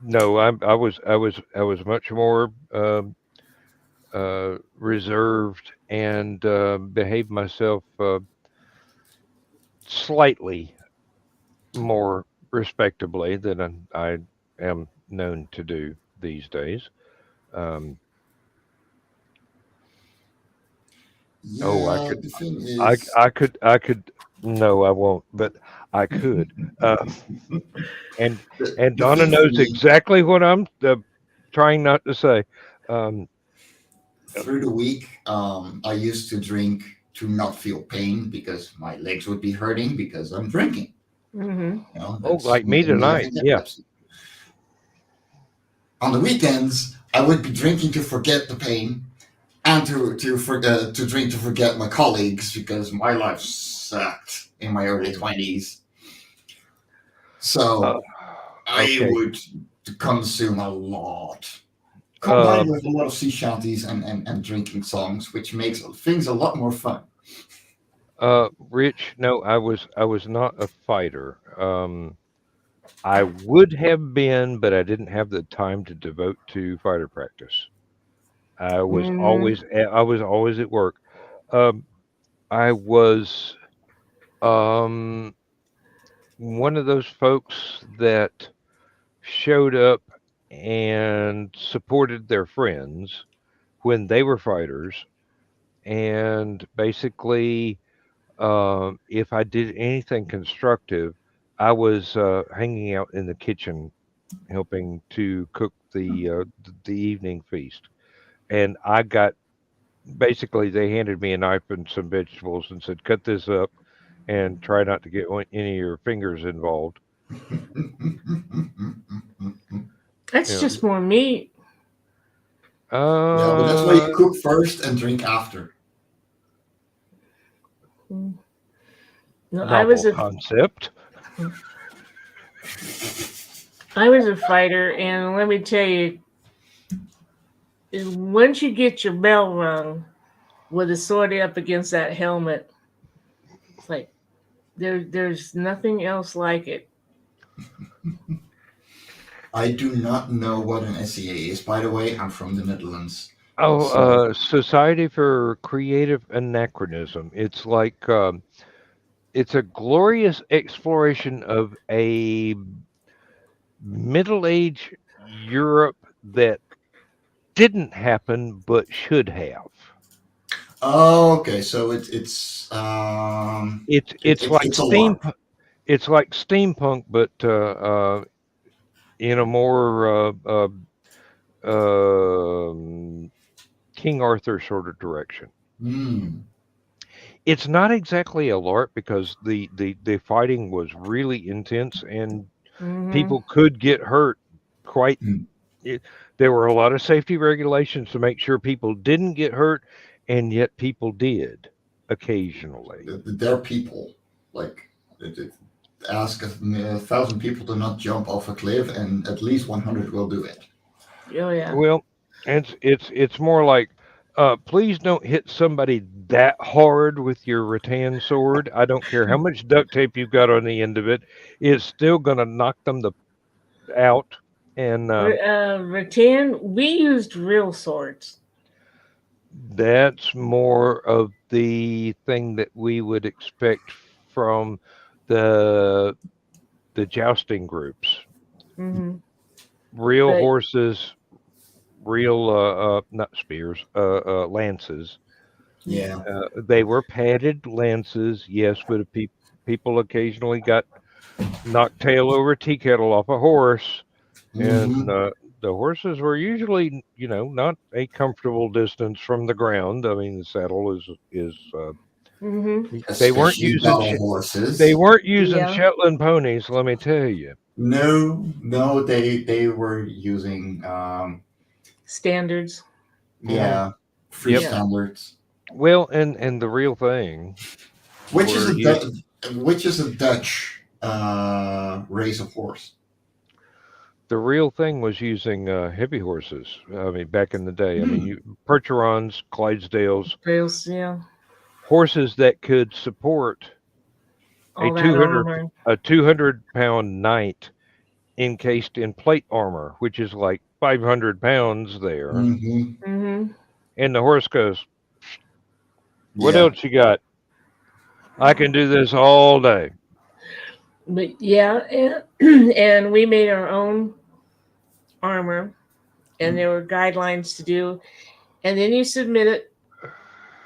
no, I was much more reserved and behaved myself slightly more respectably than I am known to do these days. Um, oh, I yeah. could, The thing I, is, I could, I could. No, I won't, but I could. And and the Donna thing for knows me exactly what I'm trying not to say. Um, through the week, I used to drink to not feel pain because my legs would be hurting because I'm drinking. Hmm. oh, That's like me me tonight. having Yeah. epilepsy. On the weekends, I would be drinking to forget the pain and to drink to forget my colleagues because my life sucked in my early Mm. 20s. Uh, So I okay. would consume a lot, combined Um, with a lot of sea shanties and drinking songs, which makes things a lot more fun. Rich, no, I was not a fighter. I would have been, but I didn't have the time to devote to fighter practice. Hmm. I was always at work. Um, I was um one of those folks that showed up and supported their friends when they were fighters, and basically, if I did anything constructive, I was hanging out in the kitchen helping to cook the evening feast. And I got basically they handed me a knife and some vegetables and said, "Cut this up and try not to get any of your fingers involved." That's You just more meat. Yeah, but that's why know, you cook first and drink after. Mm. No, novel concept. I was a fighter, and let me tell you, once you get your bell rung with a sword up against that helmet, it's like there's nothing else like it. I do not know what an SEA is, by the way. I'm from the Netherlands. Oh, So, Society for Creative Anachronism. It's like it's a glorious exploration of a Middle Age Europe that didn't happen but should have. oh, okay. So It's like it's a LARP. it's like steampunk, but in a more King Arthur sort of direction. Hmm. It's not exactly a LARP because the fighting was really intense and Mm-hmm. people could get hurt quite. Hmm. It, there were a lot of safety regulations to make sure people didn't get hurt, and yet people did occasionally. They're people. Like, ask 1,000 people to not jump off a cliff, and at least 100 will do it. Oh yeah. Well, it's more like, please don't hit somebody that hard with your rattan sword. I don't care how much duct tape you've got on the end of it; it's still going to knock them out. And Rattan, we used real swords. that's more of the thing that we would expect from the the jousting groups. Mm-hmm. Real But horses, real not spears, lances. Yeah. They were padded lances, yes, but if people occasionally got knocked tail over tea kettle off a horse, and Hmm. the horses were usually, not a comfortable distance from the ground. I mean, the saddle is mm-hmm. they weren't Especially using battle they horses. weren't using Yeah. Shetland ponies. Let me tell you. No, no, they were using Standards. Hmm. yeah, free Yep. Yeah. standards, Well, and the real thing which is were a you which is a Dutch race of horse. the real thing was using heavy horses. I mean, back in the day. I mean, Hmm. you Percherons, Clydesdales, Trails, yeah. horses that could support a All that 200 armor. a 200-pound knight encased in plate armor, which is like 500 pounds there. Hmm. Mm-hmm. And the horse goes, "What Yeah. else you got? I can do this all day." But yeah, and, and we made our own armor, and there were guidelines to do, and then you submit it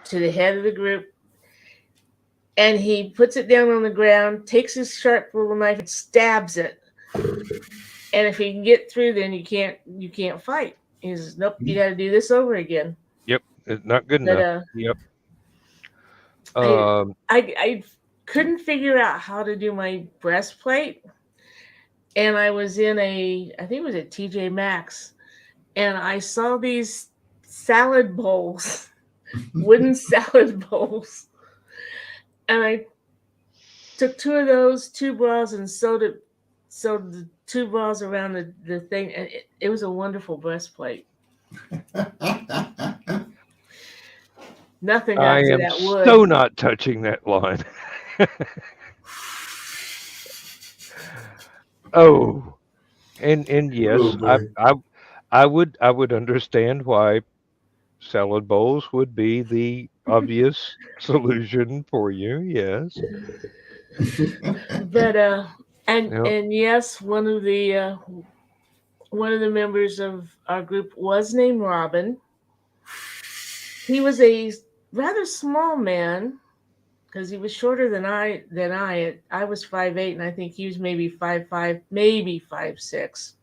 to the head of the group, and he puts it down on the ground, takes his sharp little knife and stabs it. And if he can get through, then you can't fight. He says, "Nope, you got to do this over again." Yep, it's not good But enough. Yep. I Um, I couldn't figure out how to do my breastplate, and I was in I think it was at TJ Maxx, and I saw these salad bowls, wooden salad bowls, and I took two of those, two bras, and sewed the two bras around the thing, and it was a wonderful breastplate. Nothing I got to am that so wood. not touching that line. Oh, and Oh yes, boy. I would understand why salad bowls would be the obvious solution for you. Yes. But and Yep. and yes, one of the members of our group was named Robin. He was a rather small man because he was shorter than I was 5'8", and I think he was maybe 5'5", maybe 5'6".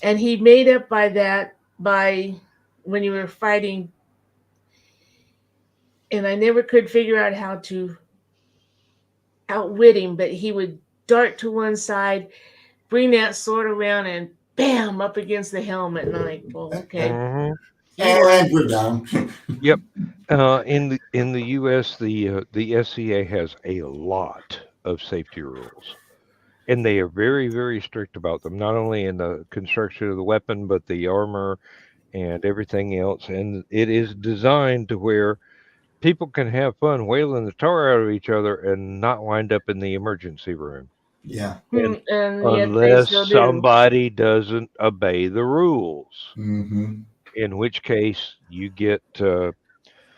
And he made up by that by when you were fighting, and I never could figure out how to outwit him, but he would dart to one side, bring that sword around, and bam, up against the helmet. And I'm like, well, okay, Hmm. you won. And we're down. Yep. In the U.S., the SCA has a lot of safety rules, and they are very very strict about them. Not only in the construction of the weapon, but the armor and everything else. And it is designed to where people can have fun whaling the tar out of each other and not wind up in the emergency room. Yeah. And And yet they unless still do. somebody doesn't obey the rules, Mm-hmm. in which case you get Oh,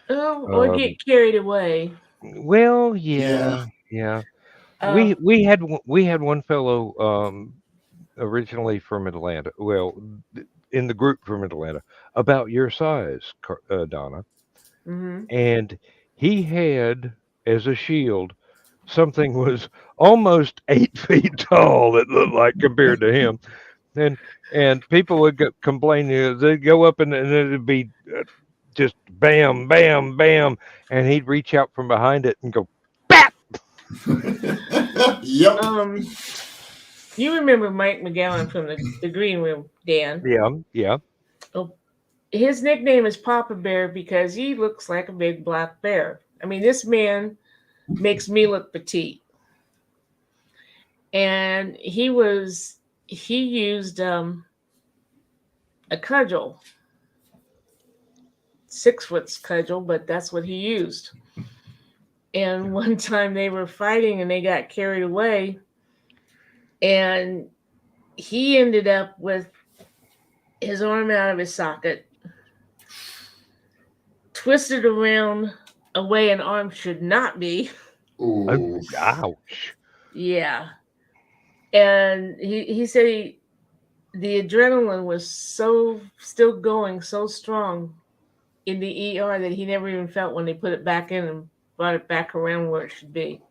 or um, get carried away. well, Yeah. yeah. We Um, we had one fellow originally from Atlanta. Well, in the group from Atlanta, about your size, Donna, mhm. and he had as a shield something was almost 8 feet tall. That looked like compared to him, and people would complain. They'd go up and it'd be just bam, bam, bam, and he'd reach out from behind it and go, bap. Yep. Um, you remember Mike McGowan from the Green Room, Dan? Yeah, yeah. Oh, his nickname is Papa Bear because he looks like a big black bear. I mean, this man makes me look petite, and he used a cudgel, 6 foot cudgel, but that's what he used. And one time they were fighting and they got carried away, and he ended up with his arm out of his socket, twisted around a way an arm should not be. Oh, Ooh. ouch. Yeah. And he said the adrenaline was so still going so strong in the ER that he never even felt when they put it back in and brought it back around where it should be.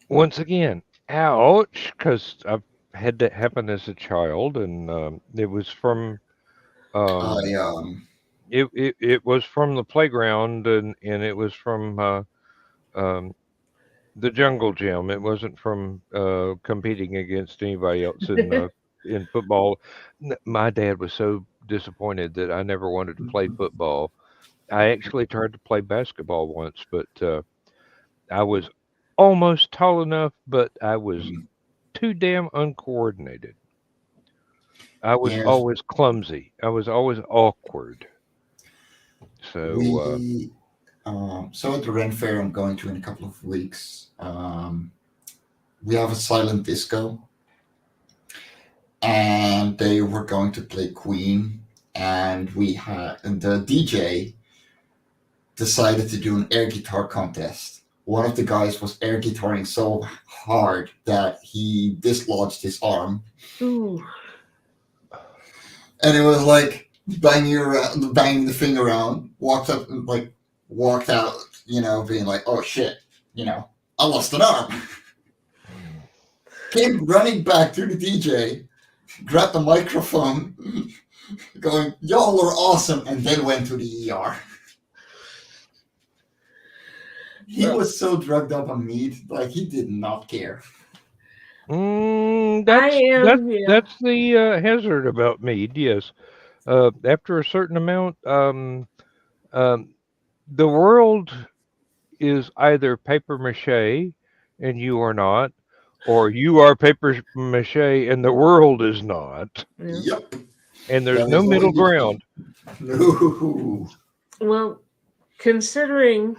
Once again, ouch, because I've had that happen as a child, and it was from um, I it was from the playground, and it was from um, the jungle gym. It wasn't from competing against anybody else in football. My dad was so disappointed that I never wanted to play football. I actually tried to play basketball once, but I was almost tall enough, but I was too damn uncoordinated. I was yes, always clumsy. I was always awkward. So, we so at the Ren Fair I'm going to in a couple of weeks. We have a silent disco, and they were going to play Queen, and the DJ decided to do an air guitar contest. One of the guys was air guitaring so hard that he dislodged his arm, Ooh. and it was like banging the thing around. Walked up and like walked out, being like, "Oh shit," I lost an arm. Came running back to the DJ, grabbed the microphone, going, "Y'all are awesome," and then went to the ER. He was so drugged up on meat, like he did not care. I that's am, yeah. that's the hazard about mead. Yes, after a certain amount, um, the world is either paper mache and you are not, or you are paper mache and the world is not, Yeah. Yep, and there's there no is no middle in between. ground. No. Well, considering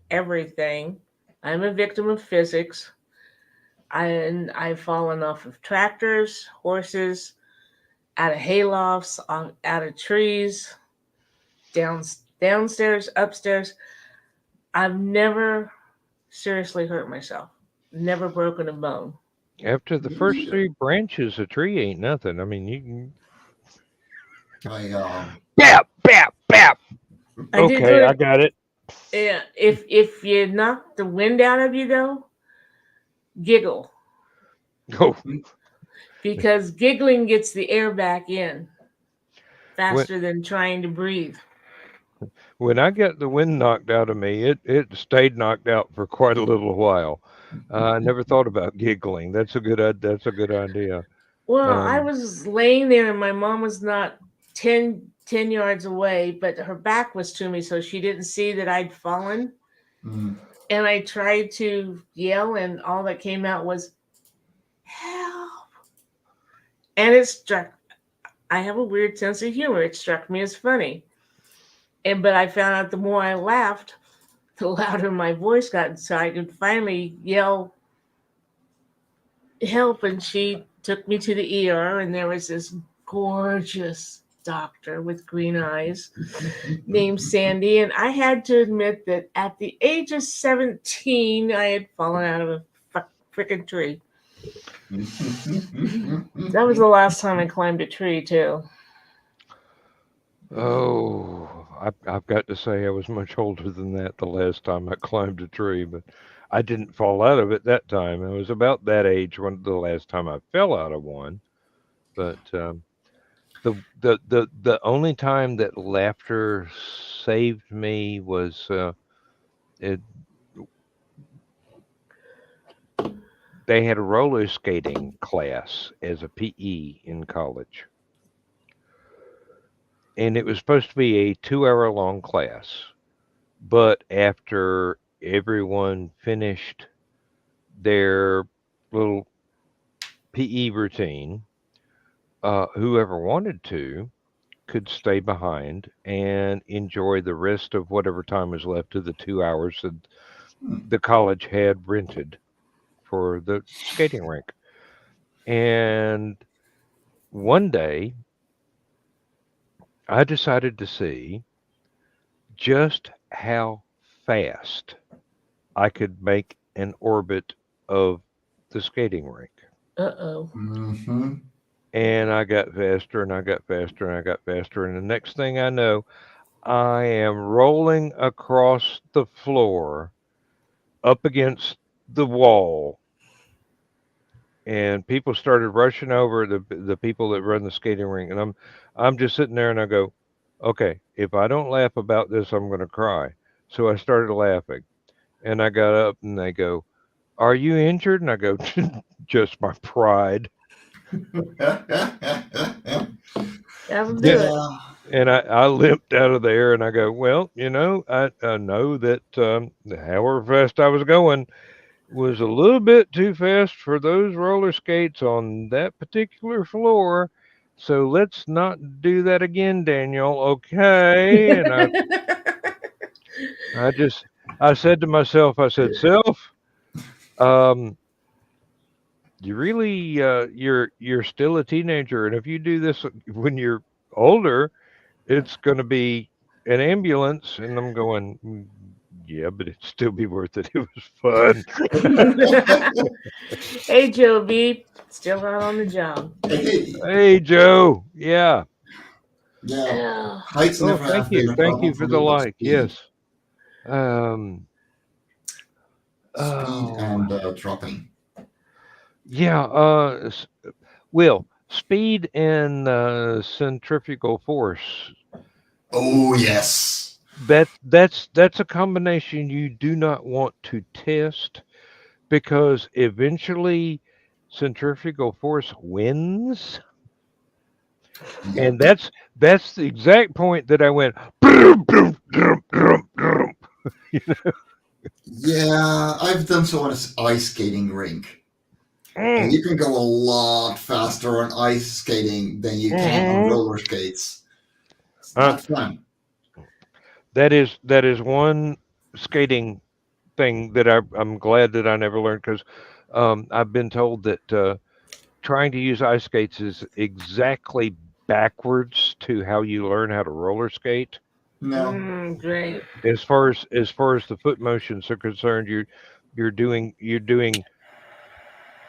everything, I'm a victim of physics. I've fallen off of tractors, horses, out of haylofts, out of trees, down, downstairs, upstairs. I've never seriously hurt myself. Never broken a bone. After the Me first neither. three branches, a tree ain't nothing. I mean, you can I bap bap bap. I did Okay, I good. got it. Yeah, if you knock the wind out of you though, giggle Oh, because giggling gets the air back in when faster than trying to breathe. when I got the wind knocked out of me, it stayed knocked out for quite a little while. I never thought about giggling. That's a good idea. Well, I Um, was laying there and my mom was not 10 yards away, but her back was to me, so she didn't see that I'd fallen. Mm. And I tried to yell, and all that came out was, help. And it struck, I have a weird sense of humor. It struck me as funny. But I found out the more I laughed, the louder my voice got. So I could finally yell, help. And she took me to the ER, and there was this gorgeous doctor with green eyes named Sandy. And I had to admit that at the age of 17, I had fallen out of a freaking tree. That was the last time I climbed a tree, too. oh, I've got to say I was much older than that the last time I climbed a tree, but I didn't fall out of it that time. I was about that age when the last time I fell out of one. But the only time that laughter saved me was it, they had a roller skating class as a PE in college, and it was supposed to be a 2 hour long class. But after everyone finished their little PE routine, whoever wanted to could stay behind and enjoy the rest of whatever time was left of the 2 hours that the college had rented for the skating rink. And one day, I decided to see just how fast I could make an orbit of the skating rink. Uh-oh. Mhm. And I got faster and I got faster and I got faster. And the next thing I know, I am rolling across the floor up against the wall. And people started rushing over, the people that run the skating rink. And I'm just sitting there and I go, okay, if I don't laugh about this, I'm going to cry. So I started laughing. And I got up and they go, are you injured? And I go, just my pride. That'll do Yeah. it. Yeah. And I limped out of there and I go, well, I know that however fast I was going was a little bit too fast for those roller skates on that particular floor. So let's not do that again, Daniel. Okay. And I just, I said to myself, I said, self, um, you really, you're still a teenager. And if you do this when you're older, it's going to be an ambulance. And I'm going, "Mm, yeah, but it'd still be worth it. It was fun." Hey, Joe B. Still out on the job. Hey, Hey, Joe. Yeah. yeah. Oh, Heights Oh, never have been a thank problem you for for the me, but like. speed. Yes. Um. Speed Oh, and dropping. yeah. Will speed and centrifugal force. Oh, yes. That's a combination you do not want to test because eventually centrifugal force wins. And Yep. that's the exact point that I went. "Brum, brum, brum, brum, brum." Yeah, I've done so on an ice skating rink. And Mm, you can go a lot faster on ice skating than you can on mhm. roller skates. It's Uh, not fun. that is one skating thing that I'm glad that I never learned because I've been told that trying to use ice skates is exactly backwards to how you learn how to roller skate. No. great. As far as the foot motions are concerned, you're doing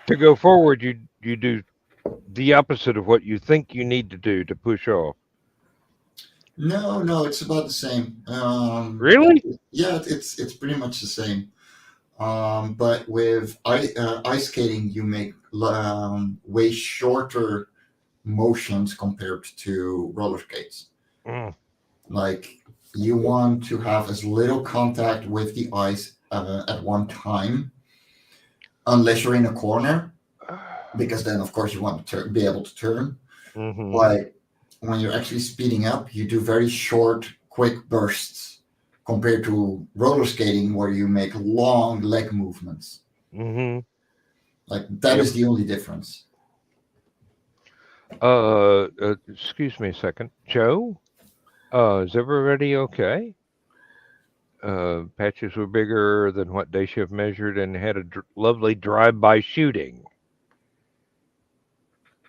to go forward. You do the opposite of what you think you need to do to push off. No, no, it's about the same. Really? Yeah, it's pretty much the same. But with ice skating, you make way shorter motions compared to roller skates. Mm. Like you want to have as little contact with the ice at one time, unless you're in a corner. because then of course you want to be able to turn. Mm-hmm. But when you're actually speeding up, you do very short, quick bursts compared to roller skating where you make long leg movements. Mm-hmm. Like that Yep. is the only difference. Excuse me a second, Joe. Is everybody okay? Patches were bigger than what they should have measured and had a lovely drive-by shooting.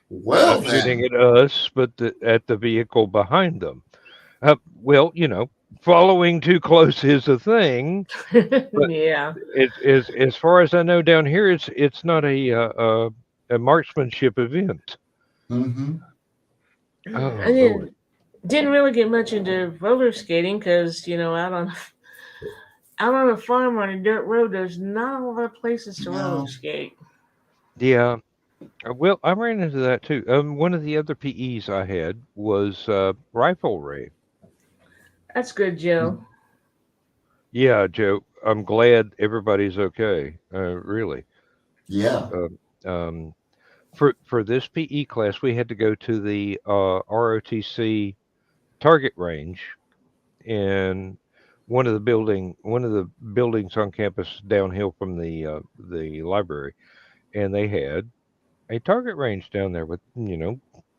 Well Not shooting then, at us, but at the vehicle behind them. Well, following too close is a thing, but Yeah. it's as far as I know down here, it's not a marksmanship event. hmm Oh I Lord. didn't really get much into roller skating because out on a farm on a dirt road, there's not a lot of places to roller no, skate. Yeah. Well, I ran into that too. One of the other PEs I had was riflery. That's good, Joe. Yeah, Joe. I'm glad everybody's okay. Really. yeah, Um, um, for this PE class, we had to go to the ROTC target range in one of the buildings on campus downhill from the library, and they had a target range down there with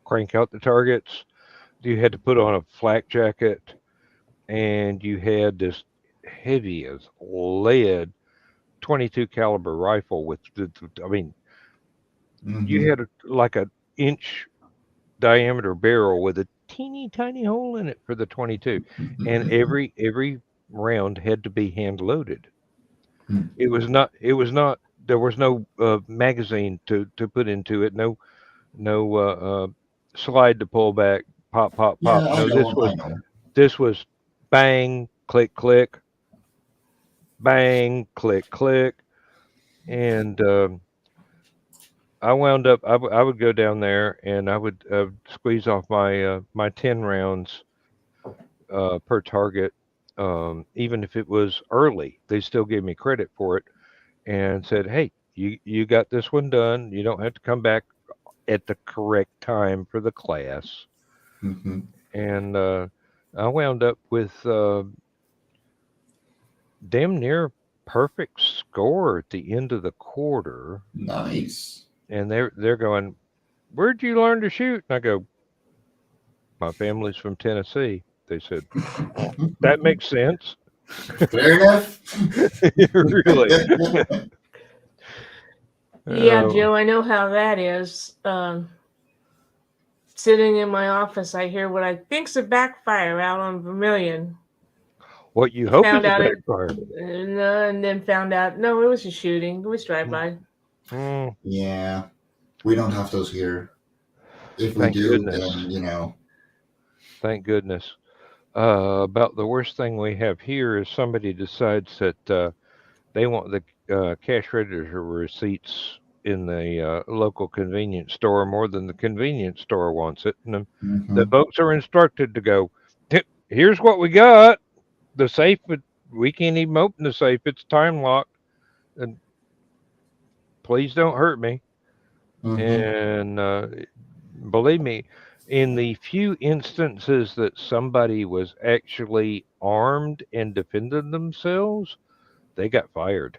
crank out the targets. You had to put on a flak jacket, and you had this heavy as lead 22 caliber rifle with I mean, you hmm had like a inch diameter barrel with a teeny tiny hole in it for the 22, and every round had to be hand loaded. It was not there was no magazine to put into it, no slide to pull back, pop pop pop. yeah. I No, this know, was I know. this was bang, click click, bang, click click, and I wound up. I would go down there and I would squeeze off my 10 rounds per target. Even if it was early, they still gave me credit for it and said, "Hey, you got this one done. You don't have to come back at the correct time for the class." hmm And I wound up with damn near perfect score at the end of the quarter. Nice. And they're going, "Where'd you learn to shoot?" And I go, "My family's from Tennessee." They said, "Oh, that makes sense." Fair enough. Really. Yeah, Uh, Joe, I know how that is. Sitting in my office, I hear what I think's a backfire out on Vermilion. what you hope Found is a out it, backfire. and then found out no, it was a shooting. It was drive Mm, by. mm, Yeah, we don't have those here. If we thank do, goodness. then Thank goodness. About the worst thing we have here is somebody decides that they want the cash register receipts in the local convenience store more than the convenience store wants it. And the hmm folks are instructed to go, Here's what we got. The safe, we can't even open the safe. It's time locked. And please don't hurt me." hmm And believe me, in the few instances that somebody was actually armed and defended themselves, they got fired.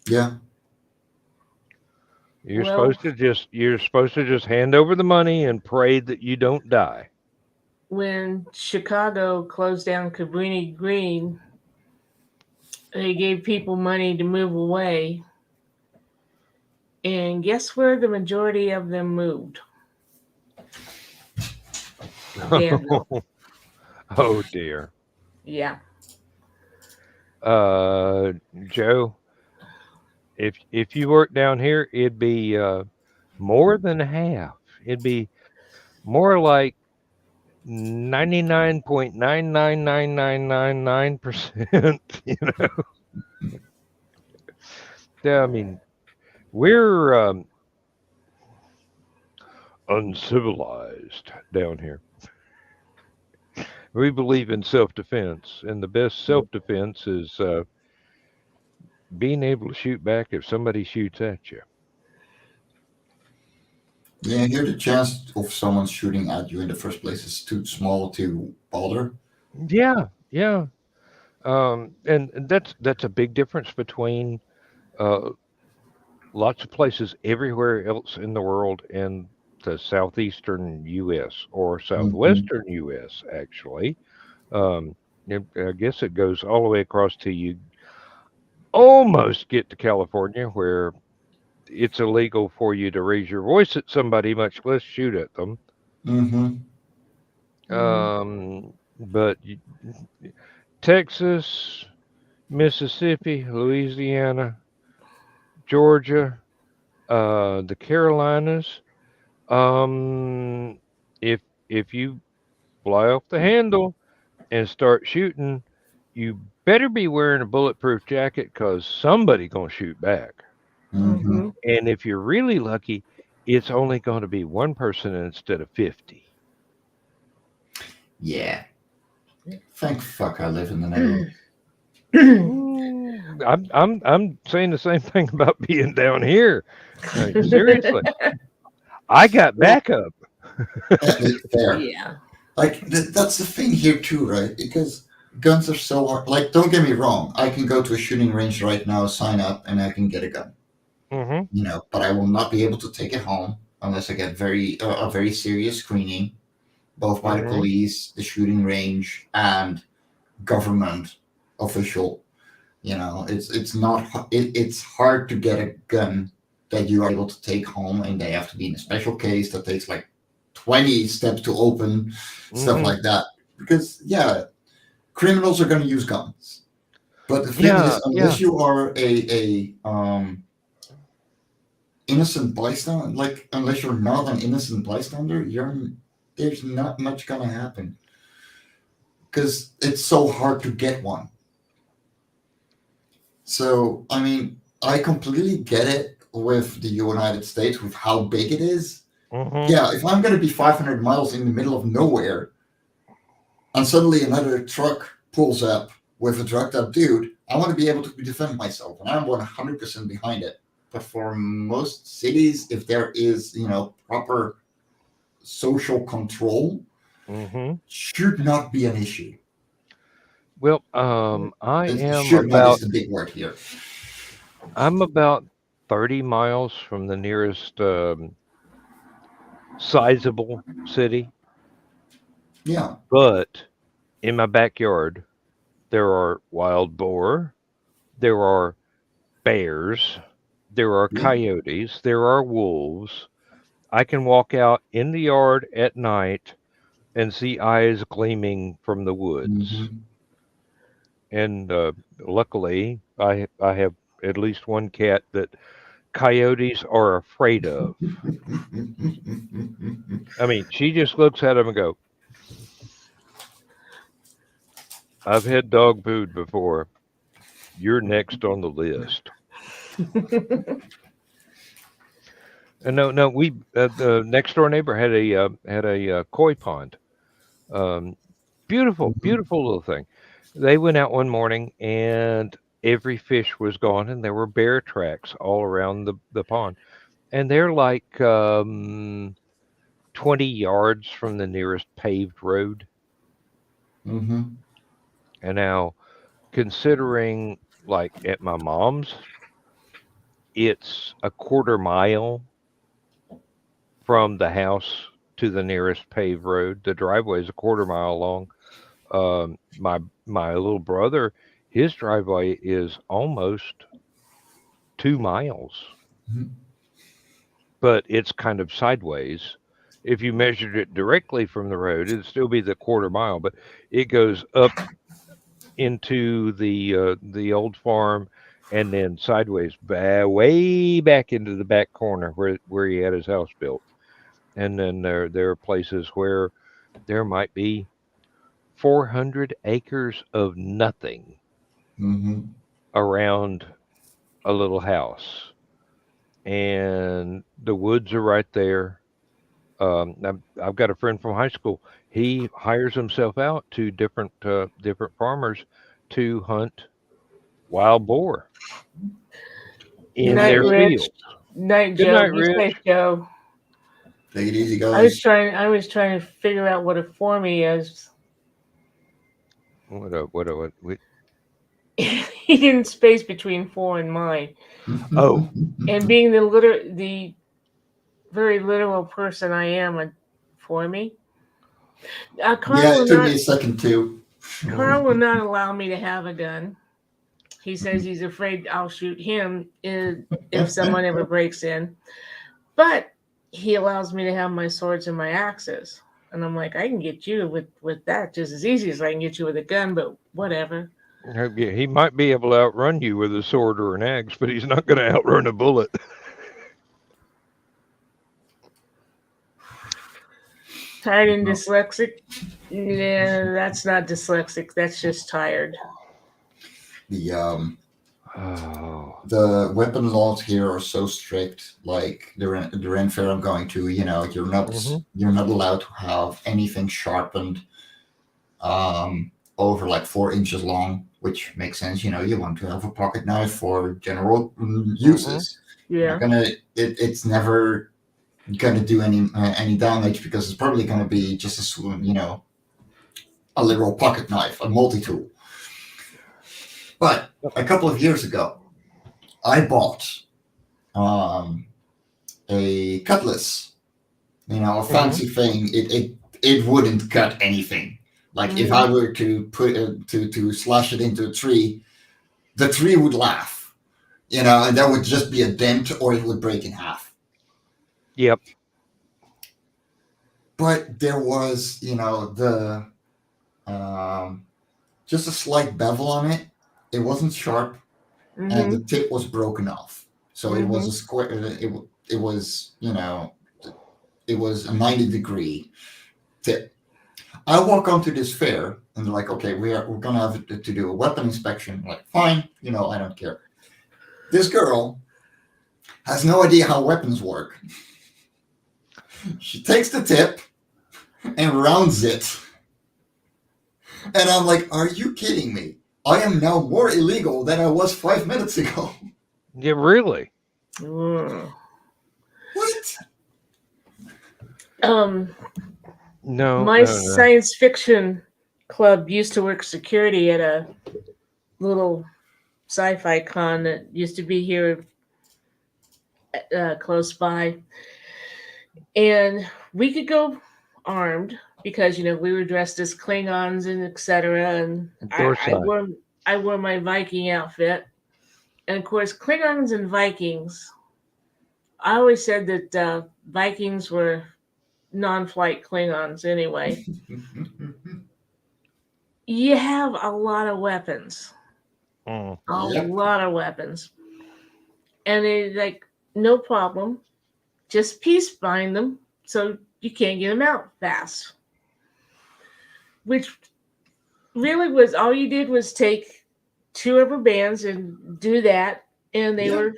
yeah, Well, You're supposed to just hand over the money and pray that you don't die. when Chicago closed down Cabrini Green, they gave people money to move away. And guess where the majority of them moved? Danville. Oh dear. Yeah. Uh, Joe, if you work down here, it'd be more than half. It'd be more like 99.99999%. Yeah, I mean, we're uncivilized down here. We believe in self-defense, and the best self-defense is being able to shoot back if somebody shoots at you. Yeah, here the chance of someone shooting at you in the first place is too small to bother. Yeah, yeah. And that's a big difference between uh, lots of places everywhere else in the world and the southeastern U.S. or Hmm. southwestern U.S. actually. Um, I guess it goes all the way across till you almost get to California, where it's illegal for you to raise your voice at somebody, much less shoot at them. Hmm. Mhm. But Texas, Mississippi, Louisiana, Georgia, the Carolinas. Um, if if you fly off the handle and start shooting, you better be wearing a bulletproof jacket because somebody gonna shoot back. Hmm. Mhm. And if you're really lucky, it's only going to be one person instead of 50. Yeah. Thank fuck I live in the Netherlands. I'm saying the same thing about being down here. Seriously, I got Well, backup. fair. Yeah. Like that's the thing here too, right? Because guns are so hard. Like, don't get me wrong. I can go to a shooting range right now, sign up, and I can get a gun. Hmm. But I will not be able to take it home unless I get a very serious screening, both by the Hmm. police, the shooting range, and government official. It's not it's hard to get a gun that you are able to take home, and they have to be in a special case that takes like 20 steps to open, stuff Hmm. like that. Because yeah, criminals are going to use guns. But the thing Yeah, is, yeah. unless you are a innocent bystander, like unless you're not an innocent bystander, there's not much gonna happen because it's so hard to get one. So I mean, I completely get it with the United States with how big it is. Hmm. Yeah, if I'm gonna be 500 miles in the middle of nowhere and suddenly another truck pulls up with a drugged up dude, I want to be able to defend myself, and I'm 100% behind it. But for most cities, if there is proper social control, Hmm. should not be an issue. Well, I It am should not is about the big word here. I'm about 30 miles from the nearest sizable city, Yeah. but in my backyard there are wild boar, there are bears, there are Yeah. coyotes, there are wolves. I can walk out in the yard at night and see eyes gleaming from the woods. Hmm. And luckily, I have at least one cat that coyotes are afraid of. I mean, she just looks at him and go, "I've had dog food before. You're next on the list." And no, no, we the next door neighbor had a koi pond. Um, beautiful, Hmm. beautiful little thing. They went out one morning and every fish was gone, and there were bear tracks all around the pond. And they're like 20 yards from the nearest paved road. Hmm. And now, considering like at my mom's, it's a quarter mile from the house to the nearest paved road. The driveway is a quarter mile long. My little brother, his driveway is almost 2 miles, but it's kind of sideways. If you measured it directly from the road, it'd still be the quarter mile, but it goes up into the old farm and then sideways way back into the back corner where he had his house built. And then there are places where there might be 400 acres of nothing Hmm. around a little house, and the woods are right there. I've got a friend from high school. He hires himself out to different farmers to hunt wild boar in Night, their Yeah. Rich. field. Night, Good Joe. night, Be safe, Rich. Joe. Take it easy, I was guys. trying. I was trying to figure out what a for me is. What? He didn't space between for and mine. Oh, And being the very literal person I am, a for me. Yeah, it took me a second too. Carl will not allow me to have a gun. He says he's afraid I'll shoot him if someone ever breaks in. But he allows me to have my swords and my axes. And I'm like, I can get you with that just as easy as I can get you with a gun, but whatever. yeah, he might be able to outrun you with a sword or an axe, but he's not going to outrun a bullet. Tired and No. dyslexic? Yeah, that's not dyslexic. That's just tired. The Oh. the weapon laws here are so strict. Like the Ren fair I'm going to, Hmm. you're not allowed to have anything sharpened over like 4 inches long, which makes sense. You want to have a pocket knife for general Hmm. uses. You're not Yeah. gonna. It's never gonna do any damage because it's probably gonna be just a literal pocket knife, a multi tool. But a couple of years ago, I bought um, a cutlass. A Hmm. fancy thing. It wouldn't cut anything. Like if Hmm. I were to put to slash it into a tree, the tree would laugh. And that would just be a dent, or it would break in half. Yep. But there was, the um, just a slight bevel on it. It wasn't sharp, and the Hmm. tip was broken off. So it was Hmm. a square. It was it was a 90-degree tip. I walk onto this fair, and they're like, "Okay, we're gonna have to do a weapon inspection." I'm like, fine, I don't care. This girl has no idea how weapons work. She takes the tip and rounds it, and I'm like, "Are you kidding me? I am now more illegal than I was 5 minutes ago." Yeah, really. Mm. What? Um, No, my no, no. science fiction club used to work security at a little sci-fi con that used to be here close by, and we could go armed because we were dressed as Klingons and etc. And I Dorsai. wore my Viking outfit, and of course Klingons and Vikings. I always said that Vikings were non-flight Klingons anyway. You have a lot of weapons, Mm. a Yep. lot of weapons, and they like no problem. Just piece bind them so you can't get them out fast. Which really was all you did was take two rubber bands and do that, and they Yep. were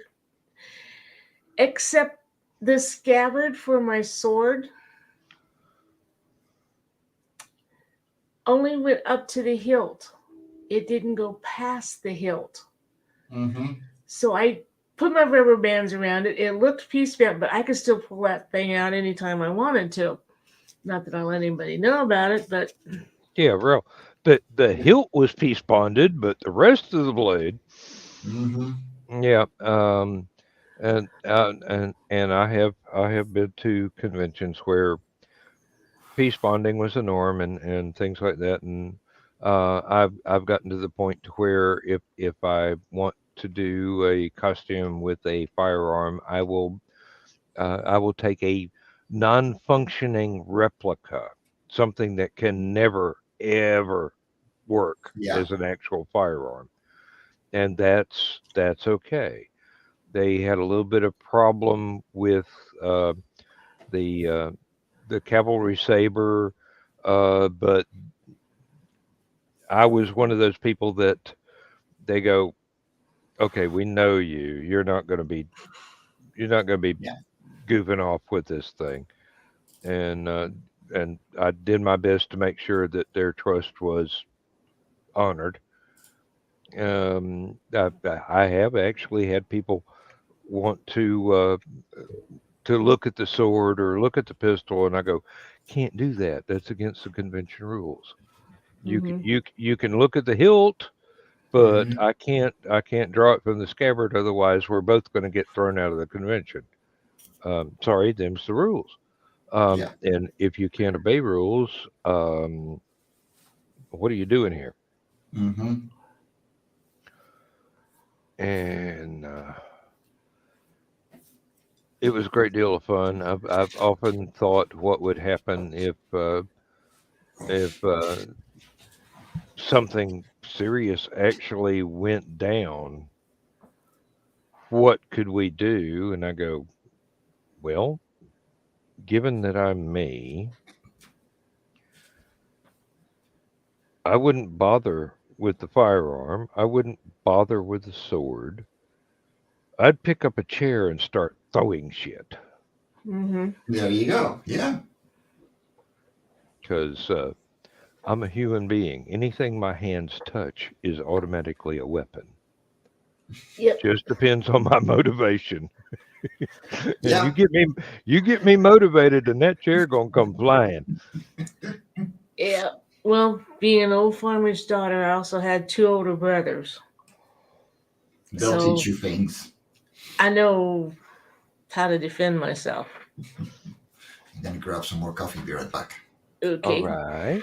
except the scabbard for my sword only went up to the hilt. It didn't go past the hilt. Mm-hmm. So I put my rubber bands around it. It looked piecemeal, but I could still pull that thing out anytime I wanted to. Not that I'll let anybody know about it, but Yeah, real. The hilt was piece bonded, but the rest of the blade, Mm-hmm. yeah. And I have been to conventions where peace bonding was the norm and things like that. And I've gotten to the point to where if I want to do a costume with a firearm, I will take a non-functioning replica, something that can never ever work Yeah. as an actual firearm, and that's okay. They had a little bit of problem with uh, the uh, the cavalry saber, but I was one of those people that they go, okay, we know you. You're not going to be Yeah. goofing off with this thing, and I did my best to make sure that their trust was honored. I have actually had people want to to look at the sword or look at the pistol, and I go, can't do that. That's against the convention rules. Mm-hmm. You can look at the hilt, but Mhm. I can't draw it from the scabbard. Otherwise, we're both going to get thrown out of the convention. Sorry, them's the rules. Yeah. And if you can't obey rules, what are you doing here? Hmm. And it was a great deal of fun. I've often thought what would happen if something serious actually went down. What could we do? And I go, well, given that I'm me, I wouldn't bother with the firearm. I wouldn't bother with the sword. I'd pick up a chair and start throwing shit Mm-hmm. There you go. Yeah. because I'm a human being. Anything my hands touch is automatically a weapon. Yep. Just depends on my motivation. And Yeah. you get me motivated, and that chair gonna come flying. Yeah. Well, being an old farmer's daughter, I also had two older brothers. They'll teach So you things. I know how to defend myself. Then grab some more coffee. Be right back. All Okay. right.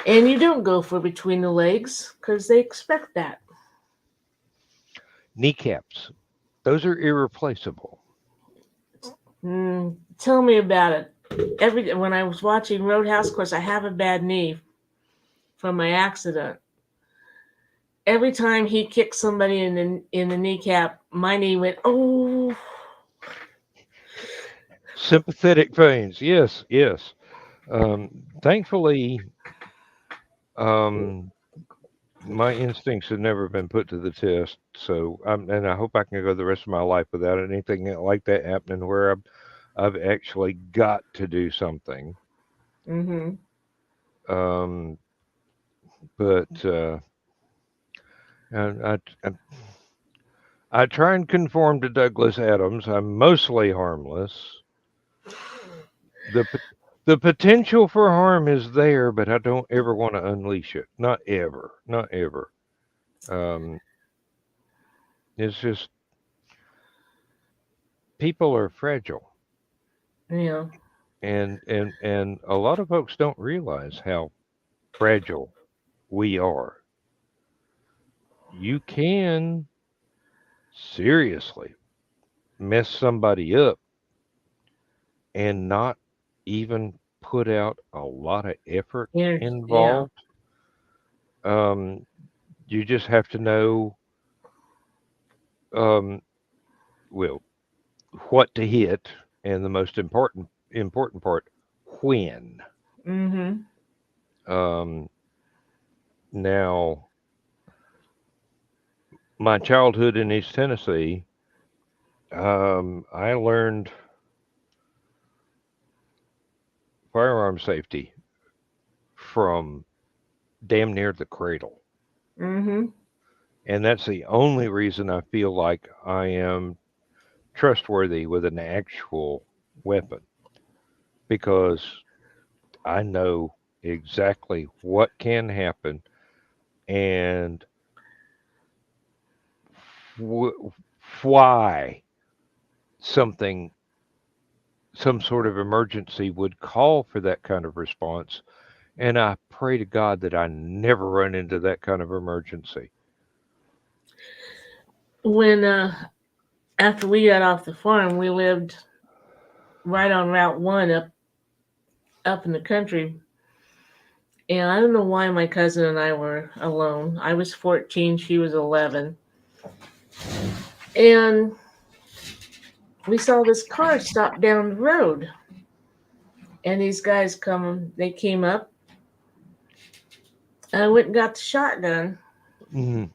And you don't go for between the legs because they expect that. Kneecaps. Those are irreplaceable. Tell me about it. When I was watching Roadhouse, of course, I have a bad knee from my accident. Every time he kicked somebody in the kneecap, my knee went, oh. Sympathetic veins. Yes, yes. Thankfully, um, my instincts have never been put to the test. So, and I hope I can go the rest of my life without anything like that happening where I've actually got to do something. Mm-hmm. Um, but I I try and conform to Douglas Adams. I'm mostly harmless. The pot- the potential for harm is there, but I don't ever want to unleash it. Not ever. Not ever. Um, it's just people are fragile, Yeah. and a lot of folks don't realize how fragile we are. You can seriously mess somebody up and not even put out a lot of effort Yeah. involved. Um, you just have to know, um, well, what to hit, and the most important part, when. Mm-hmm. Um, now, my childhood in East Tennessee, I learned firearm safety from damn near the cradle. Mm-hmm. And that's the only reason I feel like I am trustworthy with an actual weapon because I know exactly what can happen and w- why something, some sort of emergency would call for that kind of response. And I pray to God that I never run into that kind of emergency. When after we got off the farm, we lived right on Route One up in the country. And I don't know why my cousin and I were alone. I was 14, she was 11. And we saw this car stop down the road. And these guys they came up. I went and got the shotgun. Mhm.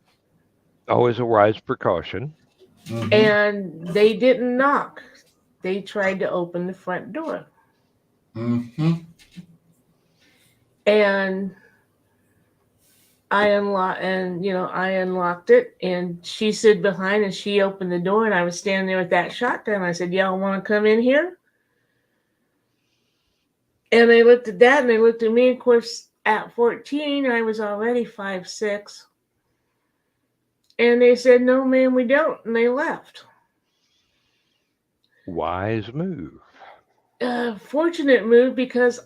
Always a wise precaution. Hmm. And they didn't knock. They tried to open the front door. Hmm. And I unlocked it, and she stood behind, and she opened the door, and I was standing there with that shotgun. I said, "Y'all want to come in here?" And they looked at that, and they looked at me. Of course, at 14, I was already 5'6", and they said, "No, ma'am, we don't," and they left. Wise move. Fortunate move because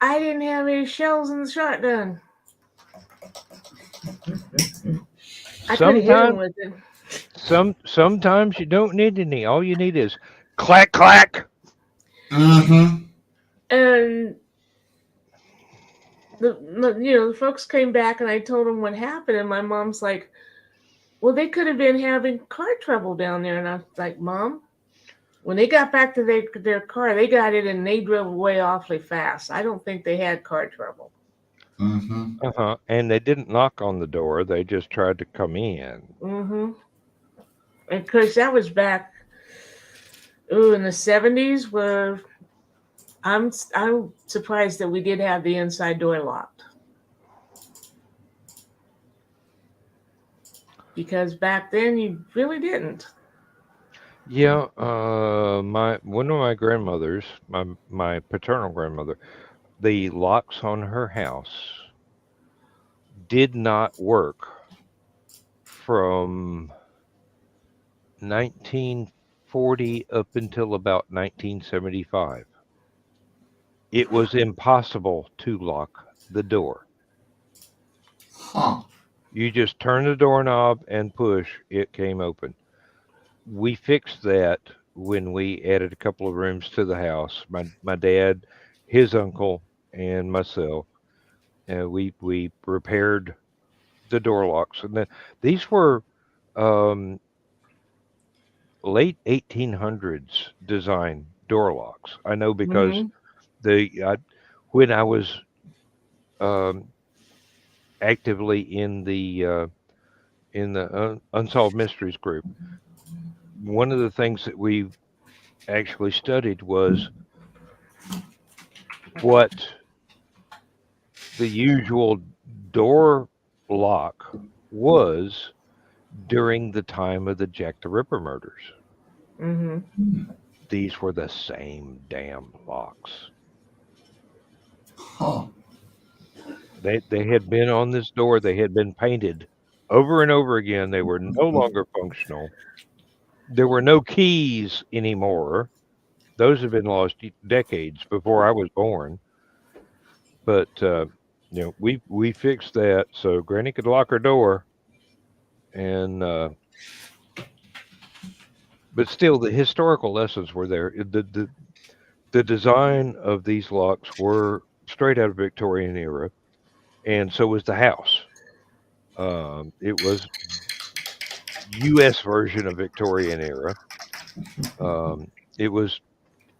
I didn't have any shells in the shotgun. I could have hit him Sometimes, with it. sometimes you don't need any. All you need is clack clack. Mm-hmm. And the folks came back, and I told them what happened, and my mom's like, "Well, they could have been having car trouble down there." And I was like, "Mom, when they got back to their car, they got it and they drove away awfully fast. I don't think they had car trouble." Mm-hmm. Uh-huh. And they didn't knock on the door. They just tried to come in. Mm-hmm. And because that was back, in the 70s, where I'm surprised that we did have the inside door locked, because back then you really didn't. Yeah, my one of my grandmothers, my paternal grandmother, the locks on her house did not work from 1940 up until about 1975. It was impossible to lock the door. Huh. You just turn the doorknob and push, it came open. We fixed that when we added a couple of rooms to the house. My dad, his uncle, and myself. We repaired the door locks, and these were um, late 1800s design door locks. I know because Mm-hmm. when I was um, actively in the unsolved mysteries group, one of the things that we actually studied was what the usual door lock was during the time of the Jack the Ripper murders. Mm-hmm. These were the same damn locks. Huh. They had been on this door, they had been painted over and over again. They were no longer functional. There were no keys anymore. Those have been lost decades before I was born. But we fixed that so Granny could lock her door, and but still the historical lessons were there. The design of these locks were straight out of Victorian era, and so was the house. It was U.S. version of Victorian era. It was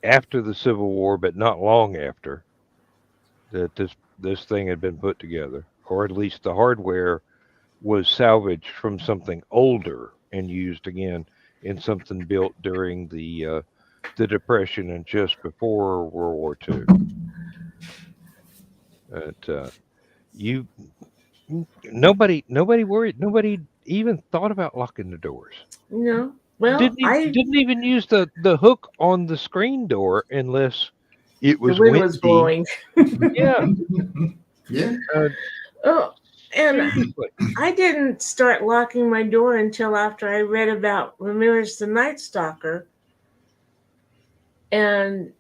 after the Civil War, but not long after that this thing had been put together, or at least the hardware was salvaged from something older and used again in something built during the Depression and just before World War II. But you nobody worried. Nobody even thought about locking the doors. Well, Didn't even use the hook on the screen door unless it the was wind was windy. blowing. Yeah, Yeah. uh, Oh, and seriously. I didn't start locking my door until after I read about Ramirez the Night Stalker, and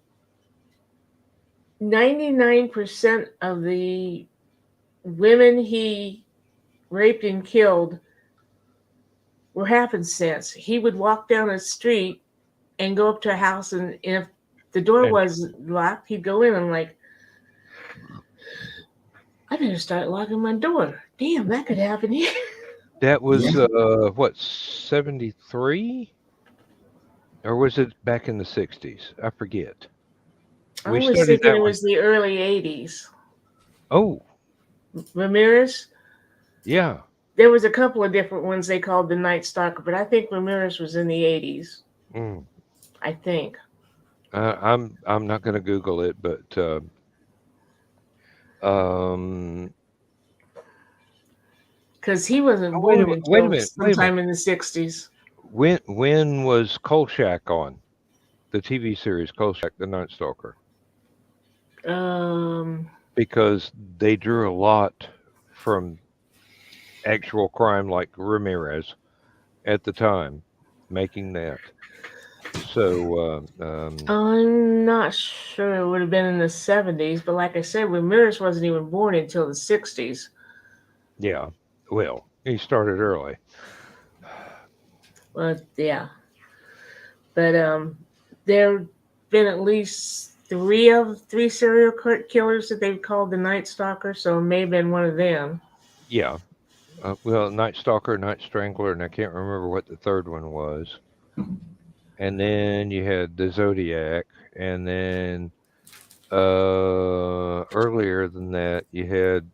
99% of the women he raped and killed were happenstance. He would walk down a street and go up to a house, and if the door And was locked, he'd go in. I'm like, I better start locking my door. Damn, that could happen here. that Yeah. was what, 73, or was it back in the 60s? I forget. I We was studied thinking that it one. was the early 80s. Oh, Ramirez, yeah. there was a couple of different ones they called the Night Stalker, but I think Ramirez was in the 80s. Mm. I think. I'm not going to Google it, but um, because he wasn't Oh, born wait a until minute, wait a minute. sometime in the 60s. When was Kolchak on? The TV series Kolchak, the Night Stalker? Um, Because they drew a lot from actual crime like Ramirez at the time, making that. So, I'm not sure it would have been in the 70s, but like I said, Ramirez wasn't even born until the 60s. yeah, well, he started early. Well, yeah. But there have been at least three serial killers that they've called the Night Stalker, so it may have been one of them. Yeah, well, Night Stalker, Night Strangler, and I can't remember what the third one was. And then you had the Zodiac, and then earlier than that, you had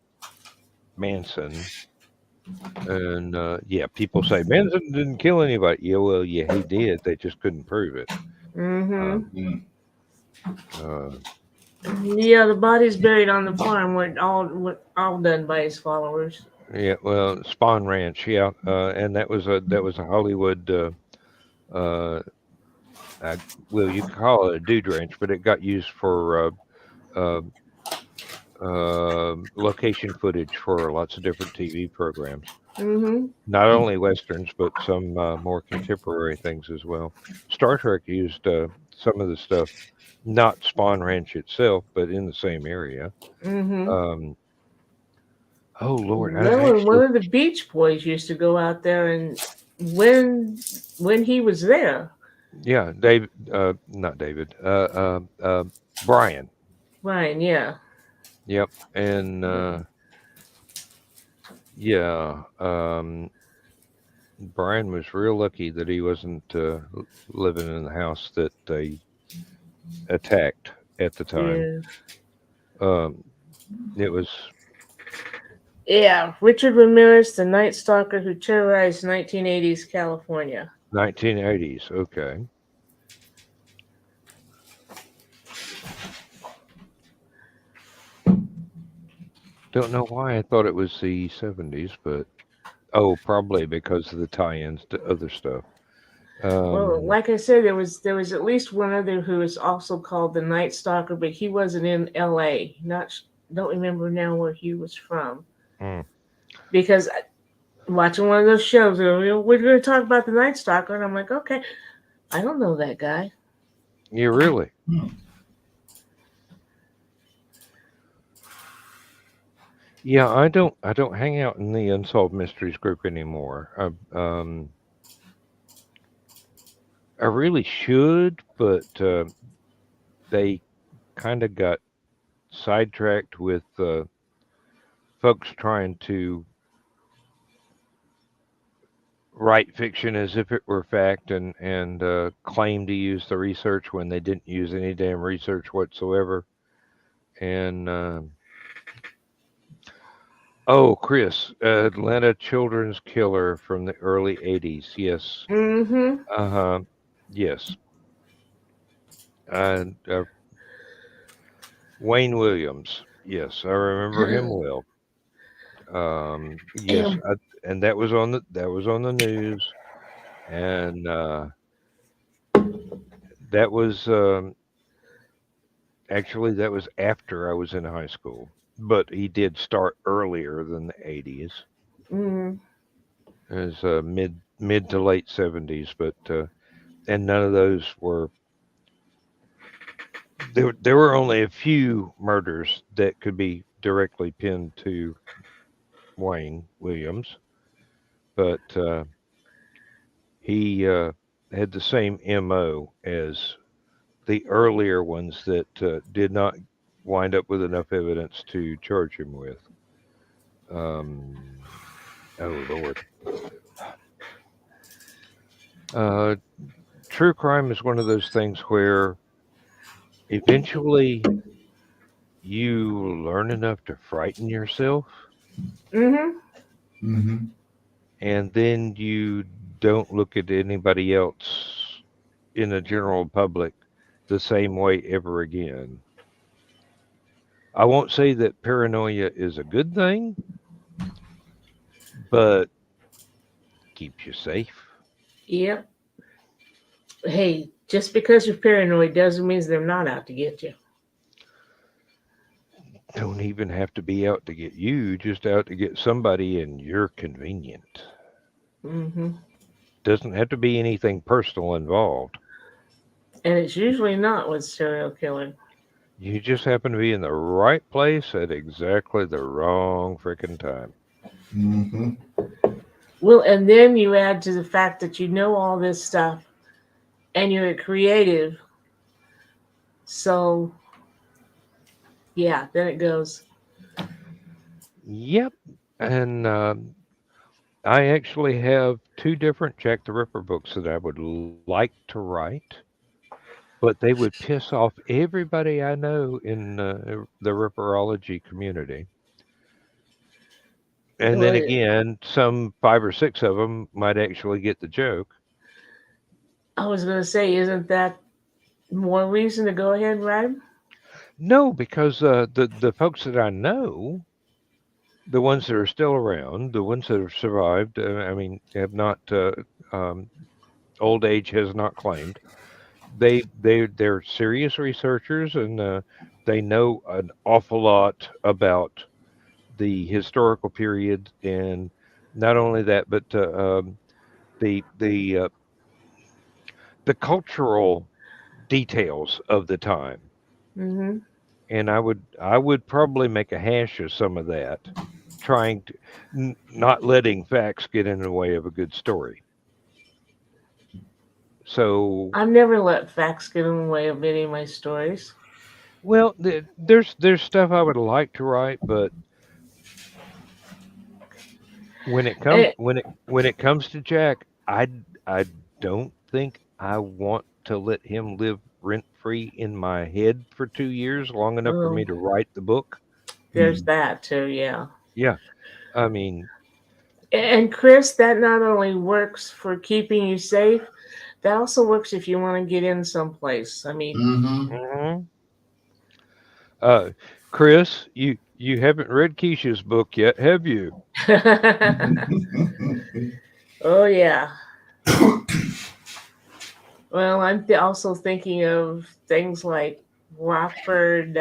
Manson. And yeah, people say Manson didn't kill anybody. Yeah, well, yeah, he did. They just couldn't prove it. Mm-hmm. Um, Mm. uh, Yeah, the bodies buried on the farm were all done by his followers. yeah, well, Spawn Ranch, yeah, and that was a Hollywood. Uh, I, well, you could call it a dude ranch, but it got used for uh, location footage for lots of different TV programs. Mm-hmm. Not only westerns, but some more contemporary things as well. Star Trek used some of the stuff, not Spawn Ranch itself, but in the same area. Mm-hmm. Um, oh Lord, I No, and one actually, of the Beach Boys used to go out there, and when he was there, yeah, David, not David, Brian. Ryan, yeah. Yep, and yeah, Brian was real lucky that he wasn't living in the house that they attacked at the time. Yeah. Um, it was Yeah, Richard Ramirez, the Night Stalker who terrorized 1980s California. 1980s. Okay. Don't know why I thought it was the 70s, but oh, probably because of the tie-ins to other stuff. Well, Um, like I said, there was at least one other who was also called the Night Stalker, but he wasn't in L.A. Not don't remember now where he was from mm, because watching one of those shows, we're going to talk about the Night Stalker, and I'm like, okay, I don't know that guy. yeah, really. Mm. Yeah, I don't hang out in the unsolved mysteries group anymore. I really should, but they kind of got sidetracked with folks trying to write fiction as if it were fact and claim to use the research when they didn't use any damn research whatsoever. And oh, Chris, Atlanta children's killer from the early '80s. Yes. Mm-hmm. Uh-huh. Yes. And Wayne Williams. Yes, I remember him well. Yes, And and that was on the news, and that was actually that was after I was in high school. But he did start earlier than the '80s, mm, as mid to late '70s. But and none of those were there. There were only a few murders that could be directly pinned to Wayne Williams, but he had the same MO as the earlier ones that did not wind up with enough evidence to charge him with. Um, oh Lord, uh, true crime is one of those things where eventually you learn enough to frighten yourself, mm-hmm. Mm-hmm. and then you don't look at anybody else in the general public the same way ever again. I won't say that paranoia is a good thing, but keeps you safe. Yep. Hey, just because you're paranoid doesn't mean they're not out to get you. Don't even have to be out to get you, just out to get somebody, and you're convenient. Hmm. Doesn't have to be anything personal involved. And it's usually not with serial killing. You just happen to be in the right place at exactly the wrong freaking time. Hmm. Well, and then you add to the fact that you know all this stuff and you're creative. So, yeah, then it goes. Yep. And I actually have two different Jack the Ripper books that I would like to write, but they would piss off everybody I know in the Ripperology community. And then Well, again, some five or six of them might actually get the joke. I was going to say, isn't that more reason to go ahead and write 'em? No, because the folks that I know, the ones that are still around, the ones that have survived, I mean, have not um, old age has not claimed. They're serious researchers, and they know an awful lot about the historical period, and not only that, but the the uh, the cultural details of the time. Mm-hmm. And I would probably make a hash of some of that, trying to not letting facts get in the way of a good story. So, I've never let facts get in the way of any of my stories. well, there's stuff I would like to write, but Eh, when it comes to Jack, I don't think I want to let him live rent free in my head for 2 years, long enough for well, me to write the book. there's that too, yeah. Yeah, I mean, And Chris, that not only works for keeping you safe, that also works if you want to get in someplace. I mean, Hmm. mhm. uh, Chris, you haven't read Keisha's book yet, have you? oh yeah. Well, I'm also thinking of things like Rockford,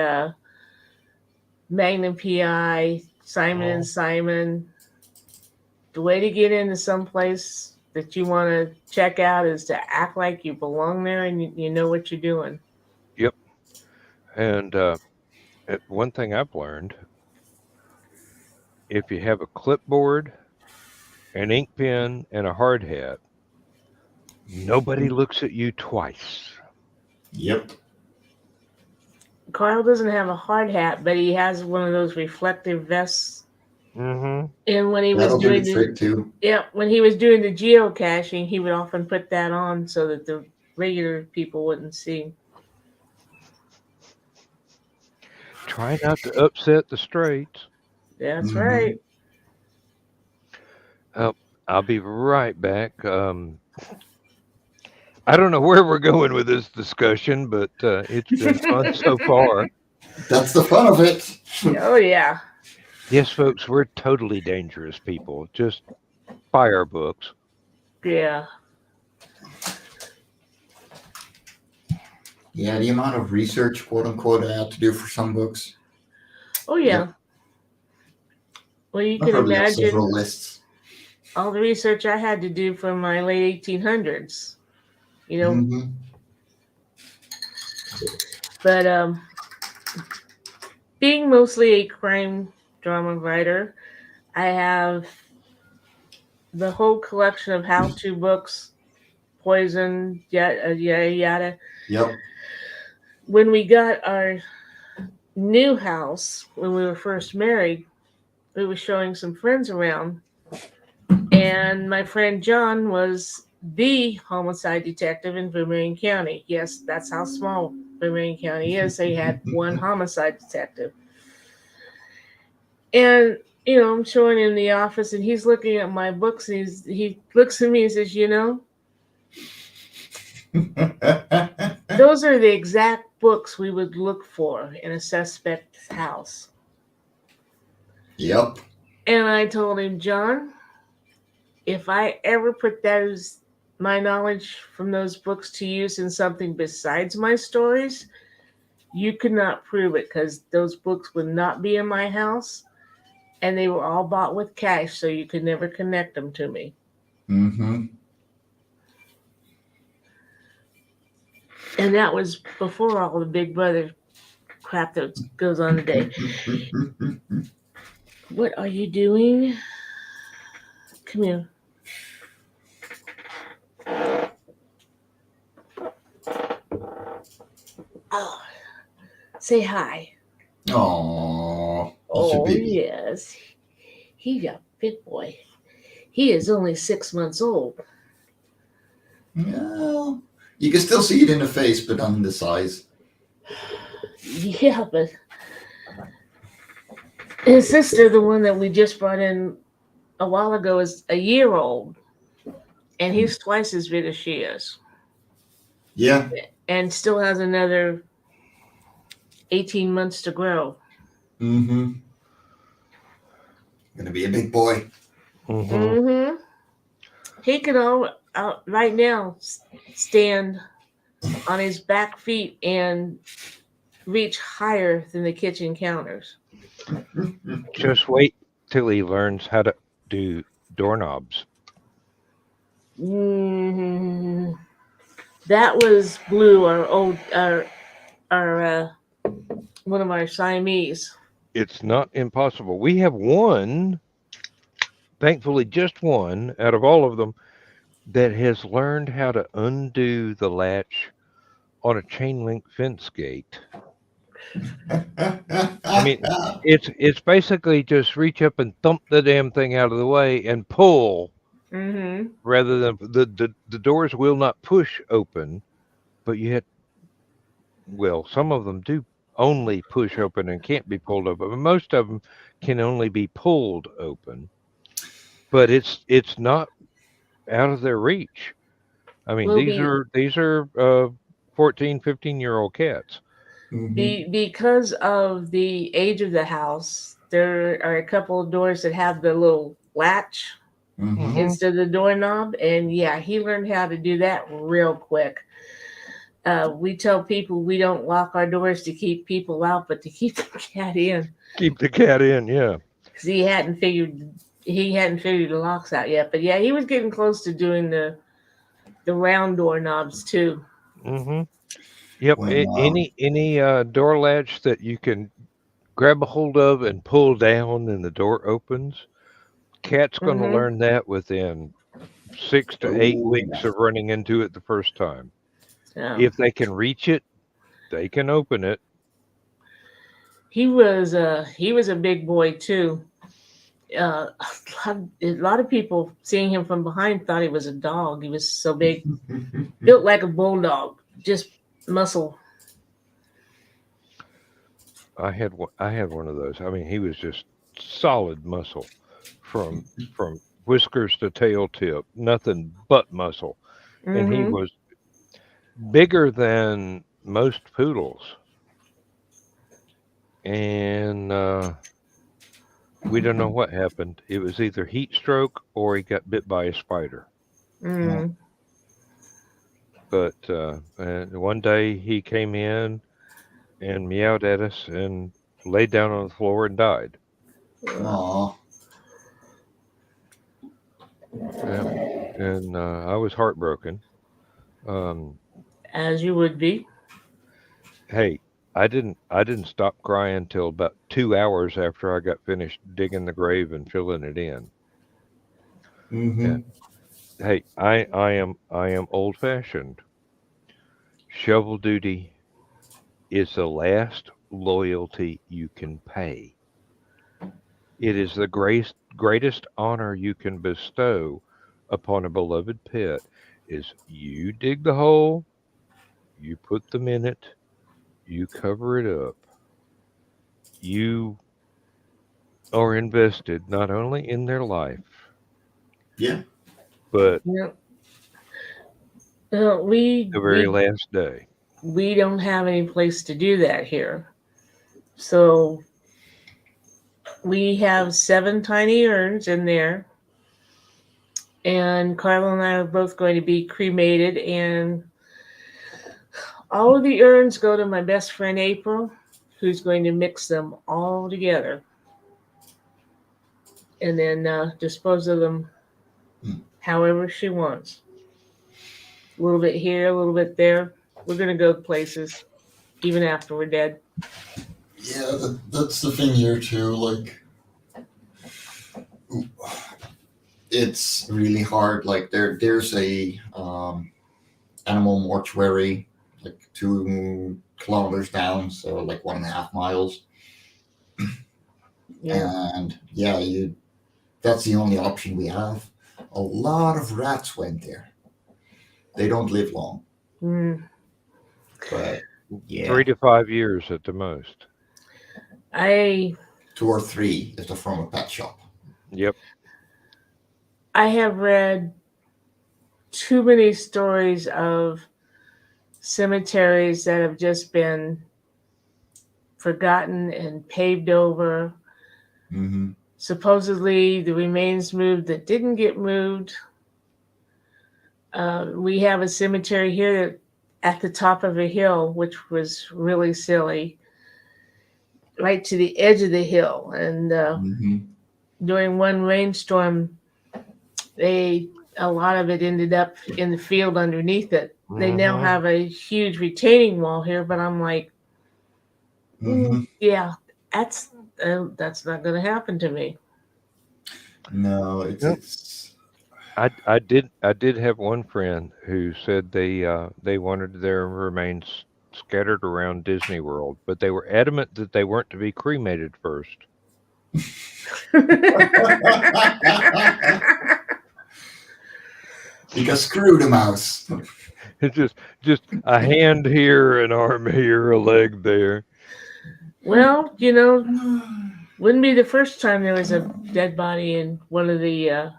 Magnum PI, Simon and Oh, Simon. The way to get into some place that you want to check out is to act like you belong there and you know what you're doing. yep. And one thing I've learned: if you have a clipboard, an ink pen, and a hard hat, nobody looks at you twice. Yep. Carl doesn't have a hard hat, but he has one of those reflective vests. Hmm. And when he was That'll do the doing the trick too. yeah, when he was doing the geocaching, he would often put that on so that the regular people wouldn't see. Try not to upset the straights. That's Hmm. right. Oh, I'll be right back. I don't know where we're going with this discussion, but it's been fun so far. That's the fun of it. oh yeah. Yes, folks, we're totally dangerous people. Just buy our books. Yeah. Yeah, the amount of research, quote unquote, I had to do for some books. Oh Yep. yeah. Well, you I can probably have several imagine lists. all the research I had to do from my late 1800s. You know, Hmm. but being mostly a crime drama writer, I have the whole collection of how-to books, Poison, yada yada yada. Yep. When we got our new house, when we were first married, we were showing some friends around, and my friend John was the homicide detective in Vermilion County. Yes, that's how small Vermilion County is. They had one homicide detective. And I'm showing him the office, and he's looking at my books. And he looks at me and says, those are the exact books we would look for in a suspect's house. Yep. And I told him, John, if I ever put my knowledge from those books to use in something besides my stories, you could not prove it because those books would not be in my house, and they were all bought with cash, so you could never connect them to me. Mm-hmm. And that was before all the Big Brother crap that goes on today. What are you doing? Come here. Oh, say hi. Oh, he's a Oh, baby. yes. He's a big boy. He is only 6 months old. Well, you can still see it in the face, but not in the size. Yeah, but his sister, the one that we just brought in a while ago, is a year old, and he's twice as big as she is, Yeah. and still has another 18 months to grow. Mm-hmm. Gonna be a big boy. Mm-hmm. Mm-hmm. He can right now stand on his back feet and reach higher than the kitchen counters. Just wait till he learns how to do doorknobs. Mm-hmm. That was Blue, our one of our Siamese. It's not impossible. We have one, thankfully, just one out of all of them that has learned how to undo the latch on a chain link fence gate. I mean, it's basically just reach up and thump the damn thing out of the way and pull Mm-hmm. rather than the doors will not push open, but yet, well, some of them do only push open and can't be pulled open. But most of them can only be pulled open, but it's not out of their reach. I mean, Will these are 14, 15-year-old cats. Mm-hmm. because of the age of the house, there are a couple of doors that have the little latch Mm-hmm. Mhm. instead of the doorknob, and yeah, he learned how to do that real quick. We tell people we don't lock our doors to keep people out, but to keep the cat in, Keep the cat in, yeah. because he hadn't figured the locks out yet. But yeah, he was getting close to doing the round doorknobs too. Mhm. Yep. When Any door latch that you can grab a hold of and pull down, and the door opens. Cat's going to Mm-hmm. learn that within 6 to 8 oh weeks yes. of running into it the first time. Yeah. If they can reach it, they can open it. He was a big boy too. A lot of people seeing him from behind thought he was a dog. He was so big, built like a bulldog, just muscle. I had one of those. I mean, he was just solid muscle from whiskers to tail tip, nothing but muscle. And he Mm-hmm. was bigger than most poodles. And we don't know what happened. It was either heat stroke or he got bit by a spider. Yeah. Mm. But and one day he came in and meowed at us and laid down on the floor and died. Aw. Yeah. And I was heartbroken. Um, As you would be. hey, I didn't stop crying till about 2 hours after I got finished digging the grave and filling it in. Mm-hmm. And hey, I am old fashioned. Shovel duty is the last loyalty you can pay. It is the greatest honor you can bestow upon a beloved pet is you dig the hole, you put them in it, you cover it up. You are invested not only in their life, Yeah. but Yeah. We the very we last day. we don't have any place to do that here, so we have 7 tiny urns in there, And Carla and I are both going to be cremated, and all of the urns go to my best friend April, who's going to mix them all together and then dispose of them however she wants. A little bit here, a little bit there. We're going to go places even after we're dead. Yeah, that's the thing here too. Like, it's really hard. Like, there's a animal mortuary like 2 kilometers down, so like 1.5 miles. Yeah. And yeah, that's the only option we have. A lot of rats went there. They don't live long, Mm. but yeah, 3 to 5 years at the most. I 2 or 3 if they're from a pet shop. Yep. I have read too many stories of cemeteries that have just been forgotten and paved over. Mm-hmm. Supposedly, the remains moved that didn't get moved. We have a cemetery here at the top of a hill, which was really silly, right to the edge of the hill. And Mm-hmm. during one rainstorm, a lot of it ended up in the field underneath it. They now Mhm. have a huge retaining wall here, but I'm like, Mm-hmm. yeah, that's not going to happen to me. No, Yep. it's I did have one friend who said they wanted their remains scattered around Disney World, but they were adamant that they weren't to be cremated first. because screw the mouse. It's just a hand here, an arm here, a leg there. Well, wouldn't be the first time there was a dead body in one of the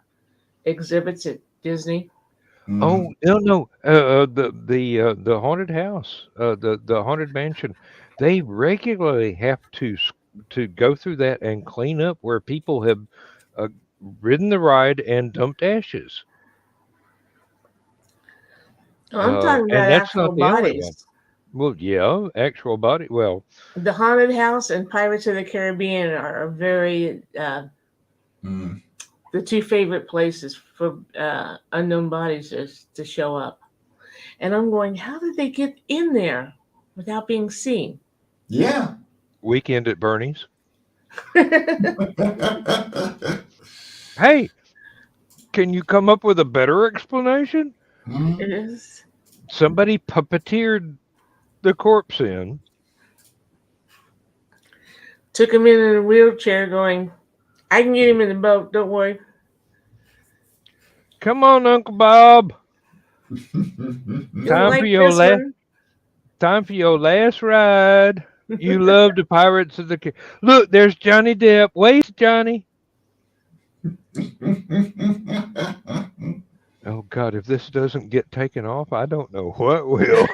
exhibits at Disney. Oh Mm-hmm. no, the haunted house, the haunted mansion, they regularly have to go through that and clean up where people have uh, ridden the ride and dumped ashes. Oh, I'm talking And about that's actual not the only one. bodies. Well, yeah, actual body. Well, The haunted house and Pirates of the Caribbean are very Mm. the two favorite places for unknown bodies to show up. And I'm going, how did they get in there without being seen? Yeah. weekend at Bernie's. It Hey, can you come up with a better explanation? Mhm. is. Somebody puppeteered the corpse in. Took him in a wheelchair, going, I can get him in the boat. Don't worry. Come on, Uncle Bob. You don't Time for like your this last. one? Time for your last ride. You love the Pirates of the Look, there's Johnny Depp. Wait, Johnny. Oh God, if this doesn't get taken off, I don't know what will.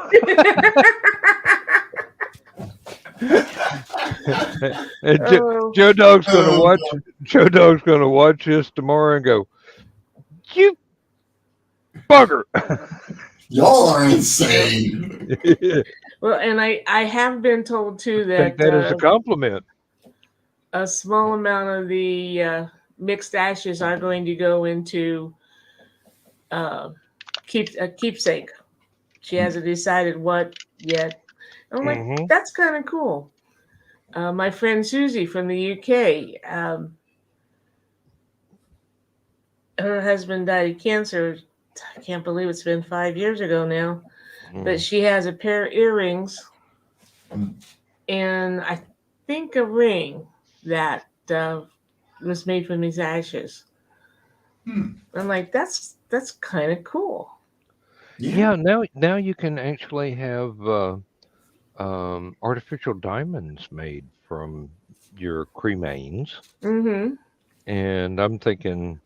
And Oh, Joe Dog's gonna Oh, watch. Joe Dog's gonna watch this tomorrow and go, "You bugger!" y'all are insane. well, and I have been told too Take that that as a compliment. a small amount of the mixed ashes are going to go into uh, a keepsake. She hasn't decided what yet. I'm like, Hmm. that's kind of cool. My friend Susie from the UK, her husband died of cancer. I can't believe it's been 5 years ago now. But she has a pair of earrings Mm. and I think a ring that was made from these ashes. Hmm. I'm like, that's kind of cool. Yeah. Yeah, now you can actually have artificial diamonds made from your cremains, Mm-hmm. and I'm thinking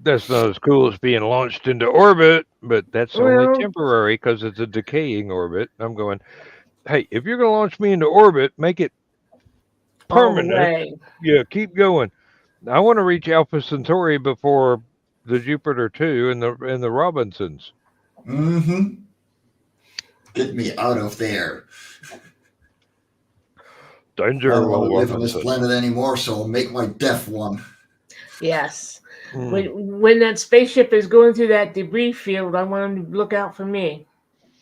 that's not as cool as being launched into orbit, but that's only Well, temporary because it's a decaying orbit. I'm going, hey, if you're going to launch me into orbit, make it all the permanent. way. Yeah, keep going. I want to reach Alpha Centauri before the Jupiter 2 and the Robinsons. Mm-hmm. Get me out of there. I Danger, don't want Will to live on this Robinson. planet anymore, so I'll make my death one. Yes. Mm. When that spaceship is going through that debris field, I want him to look out for me.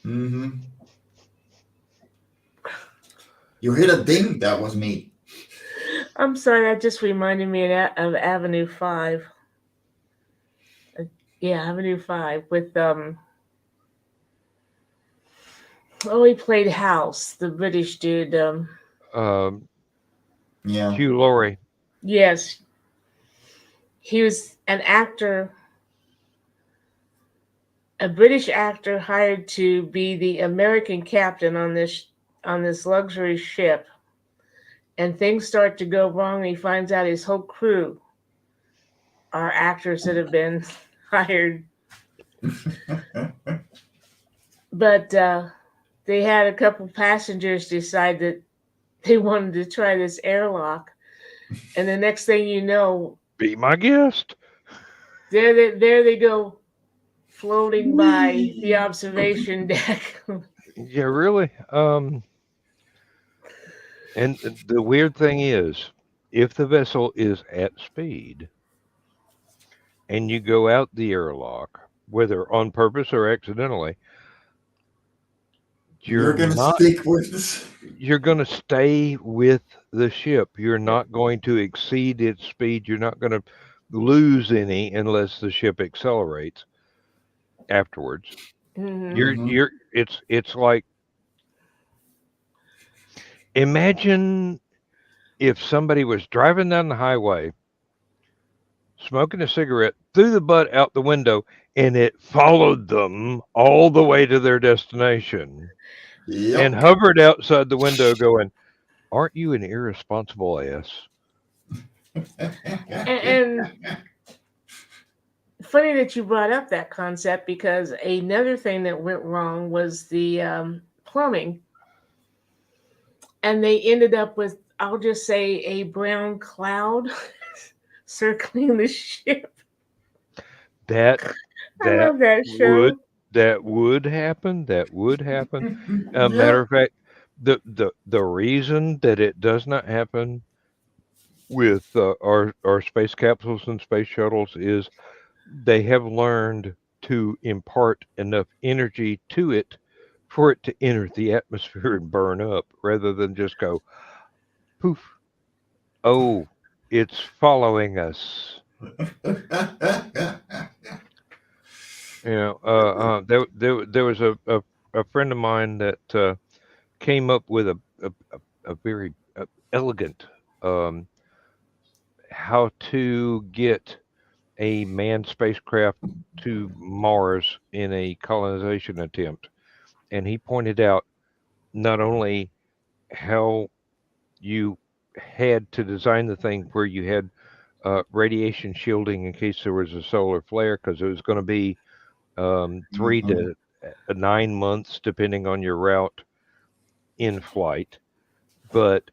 Mm-hmm. You hear that ding? That was me. I'm sorry, that just reminded me of Avenue 5. Uh, Yeah, Avenue 5 with oh, he played House, the British dude. Um, Yeah. Hugh Laurie. Yes, he was an actor, a British actor hired to be the American captain on this luxury ship, and things start to go wrong. And he finds out his whole crew are actors that have been hired, but they had a couple passengers decide that they wanted to try this airlock, and the next thing you know, Be my guest. there they go floating by the Whee! observation deck. Yeah, really. And the weird thing is, if the vessel is at speed and you go out the airlock, whether on purpose or accidentally, you're You're gonna not stick with this. you're going to stay with the ship. You're not going to exceed its speed. You're not going to lose any unless the ship accelerates afterwards. Hmm. Mm-hmm. It's like, imagine if somebody was driving down the highway, smoking a cigarette, threw the butt out the window, and it followed them all the way to their destination and Yep. hovered outside the window going, "Aren't you an irresponsible ass?" And funny that you brought up that concept because another thing that went wrong was the plumbing, and they ended up with, I'll just say, a brown cloud circling the ship. That I that love that would show. that would happen. That would happen. Matter Yep. of fact, the reason that it does not happen with our space capsules and space shuttles is they have learned to impart enough energy to it for it to enter the atmosphere and burn up rather than just go poof. Oh, it's following us. There was a friend of mine that came up with a very elegant um, how to get a manned spacecraft to Mars in a colonization attempt. And he pointed out not only how you had to design the thing where you had radiation shielding in case there was a solar flare, because it was going to be 3 to 9 months, depending on your route in flight, but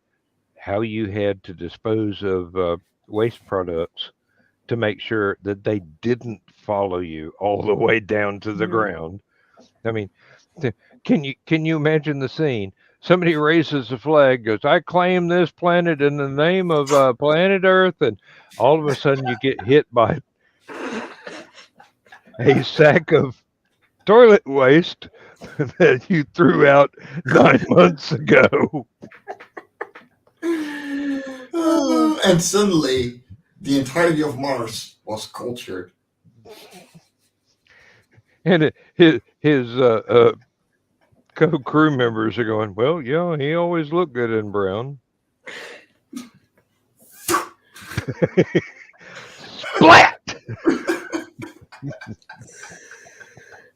how you had to dispose of waste products to make sure that they didn't follow you all the way down to the Mhm. ground. I mean, can you imagine the scene? Somebody raises a flag, goes, "I claim this planet in the name of planet Earth," and all of a sudden you get hit by a sack of toilet waste that you threw out 9 months ago. And suddenly, the entirety of Mars was cultured. And his co-crew members are going, "Well, yeah, he always looked good in brown." Splat!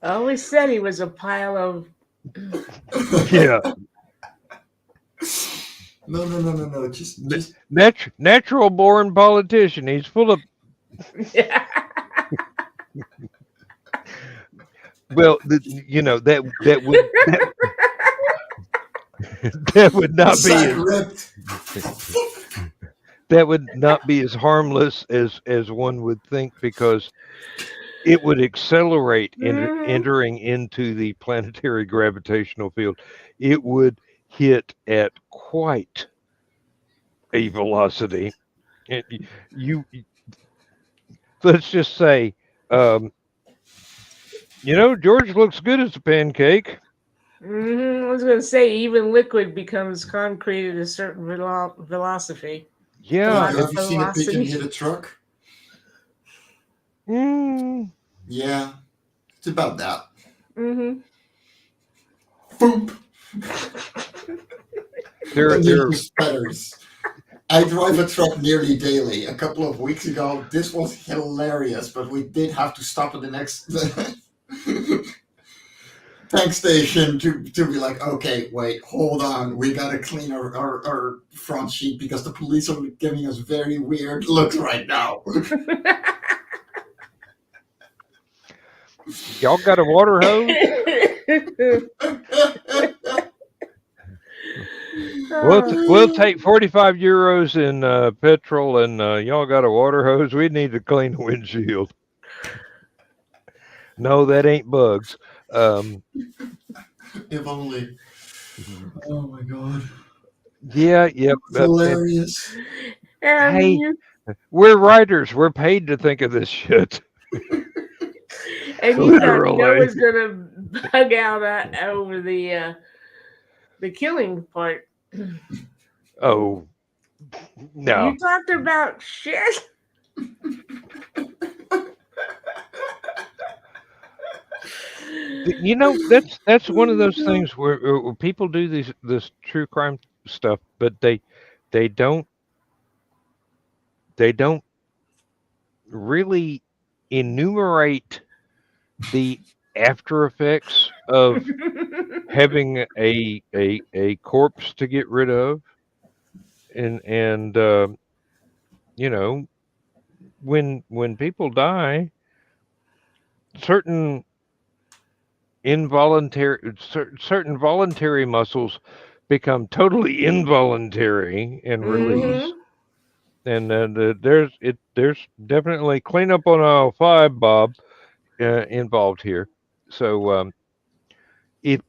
I always said he was a pile of. Yeah, No, no, no, no, no. Just. natural born politician. He's full of, well, that would The not be sack his. ripped. that would not be as harmless as one would think because it would accelerate Mhm. entering into the planetary gravitational field. It would hit at quite a velocity. And you let's just say, um, George looks good as a pancake. I was going to say, even liquid becomes concrete at a certain velocity. Yeah, Have you and ever seen a pigeon Velocity. hit a truck? mm, Yeah, it's about that. Mm-hmm. Boop! they're And it they're just sputters. I drive a truck nearly daily. A couple of weeks ago, this was hilarious, but we did have to stop at the next tank station to be like, okay, wait, hold on. We got to clean our front sheet because the police are giving us very weird looks right now. y'all got a water hose? We'll Oh. take 45 euros in petrol, and y'all got a water hose. We need to clean the windshield. No, that ain't bugs. Um, If only. Oh my god. yeah, yep. And Hilarious. And hey, you we're writers. We're paid to think of this shit. and you thought Literally. Noah's gonna bug out over the killing part. Oh no. You talked about shit. That's one of those things where people do this true crime stuff, but they don't they don't really enumerate the after effects of having a corpse to get rid of, and you know when people die, certain certain voluntary muscles become totally involuntary and release. Hmm. And there's definitely cleanup on aisle five, Bob, involved here. So if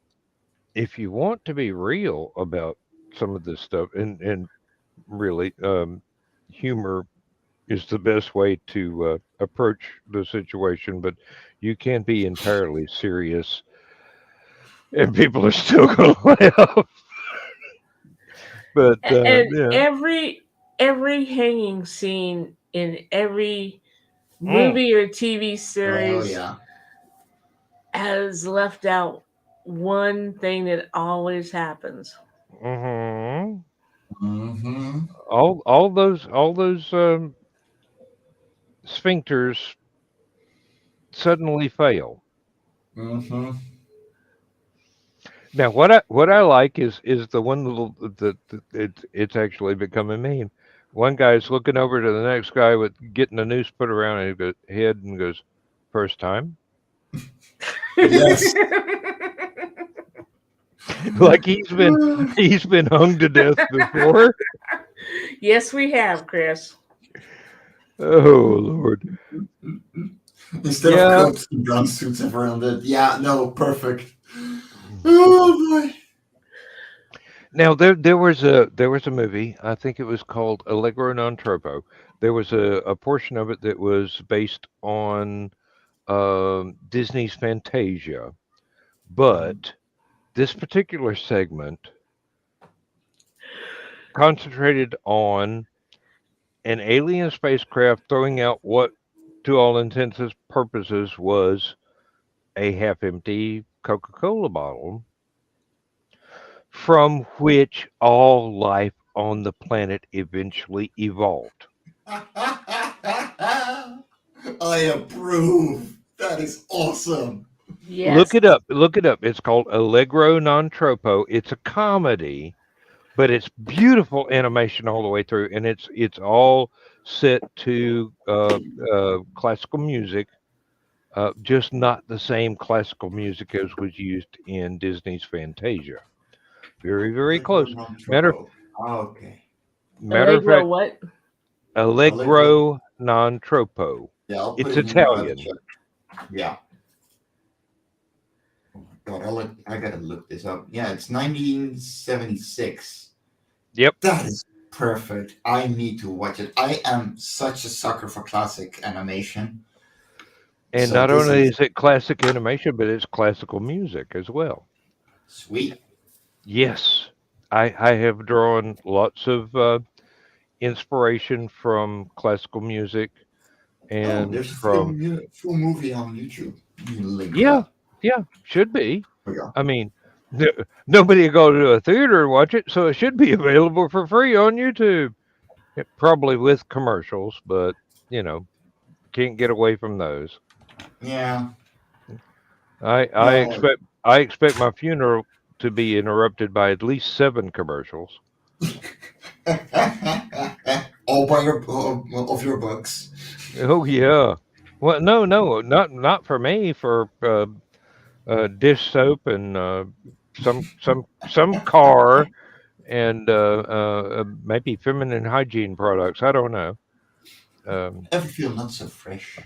if you want to be real about some of this stuff, and really, humor is the best way to approach the situation, but you can't be entirely serious, and people are still going to laugh. But And yeah, every hanging scene in every mm, movie or TV Oh series yeah. has left out one thing that always happens. hmm Mm-hmm. all those sphincters suddenly fail. Mm-hmm. Now, what I like is the one little that it's actually become a meme. One guy's looking over to the next guy with getting a noose put around his head and goes, "First time," Yes. like he's been hung to death before. Yes, we have, Chris. Oh Lord, Instead of yeah. coats and gun suits around it. Yeah, no, perfect. Oh boy. Now there was a movie. I think it was called Allegro non troppo. There was a portion of it that was based on Disney's Fantasia, but this particular segment concentrated on an alien spacecraft throwing out what, to all intents and purposes, was a half-empty Coca-Cola bottle from which all life on the planet eventually evolved. I approve. That is awesome. Yes. Look it up. It's called Allegro non troppo. It's a comedy, but it's beautiful animation all the way through, and it's all set to classical music, just not the same classical music as was used in Disney's Fantasia. Very, very Allegro close. non Matter troppo. Okay. matter of Allegro fact, what? Allegro. Allegro non troppo. Yeah, I'll put It's it in the private Italian. chat. Yeah. God, I gotta look this up. Yeah, it's 1976. Yep. That is perfect. I need to watch it. I am such a sucker for classic animation. And So not this only is is it classic animation, but it's classical music as well. sweet. Yes, I have drawn lots of inspiration from classical music Oh, and there's a from full movie on YouTube. You can link yeah, that. yeah, should be. Oh, yeah. I mean, nobody will go to a theater and watch it, so it should be available for free on YouTube. Probably with commercials, but you know, can't get away from those. Yeah. I I No. expect I expect my funeral to be interrupted by at least 7 commercials. All by your of your books. Oh yeah. Well, no, no, not for me. For dish soap and some car and maybe feminine hygiene products. I don't know. Um, Ever feel not so fresh?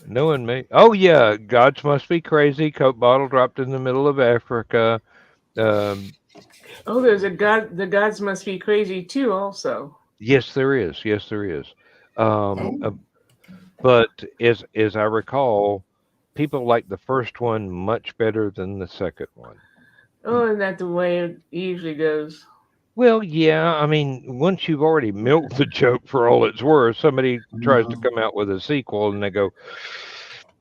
knowing me. Oh yeah, gods must be crazy. Coke bottle dropped in the middle of Africa. Um, Oh, there's a god. The gods must be crazy too. Also. yes, there is. Yes, there is. Um, Oh, uh, but as I recall, people like the first one much better than the second one. Oh, isn't that the way it usually goes? Well, yeah, I mean, once you've already milked the joke for all it's worth, somebody tries to mhm. come out with a sequel and they go,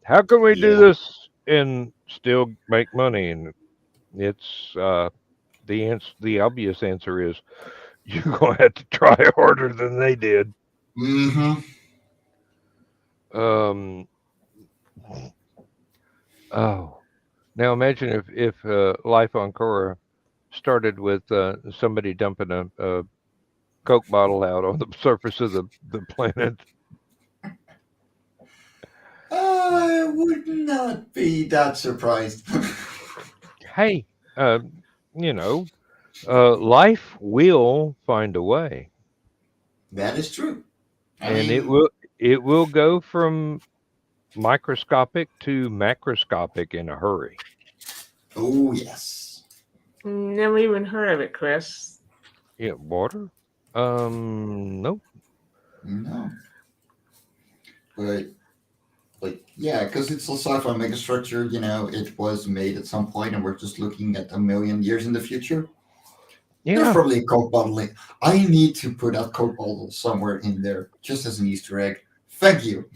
"How can we do Yeah. this and still make money?" And it's the obvious answer is you're gonna have to try harder than they did. Hmm. Um, oh, now imagine if life on Korra started with somebody dumping a Coke bottle out on the surface of the planet. I would not be that surprised. Hey, uh, you know, life will find a way, That is true. I and mean, it will go from microscopic to macroscopic in a hurry. oh yes. Never even heard of it, Chris. Yeah, water? Nope. No, but yeah, because it's a sci-fi megastructure. It was made at some point, and we're just looking at a million years in the future. There's Yeah. probably a Coke bottle. I need to put that Coke bottle somewhere in there, just as an Easter egg. Thank you.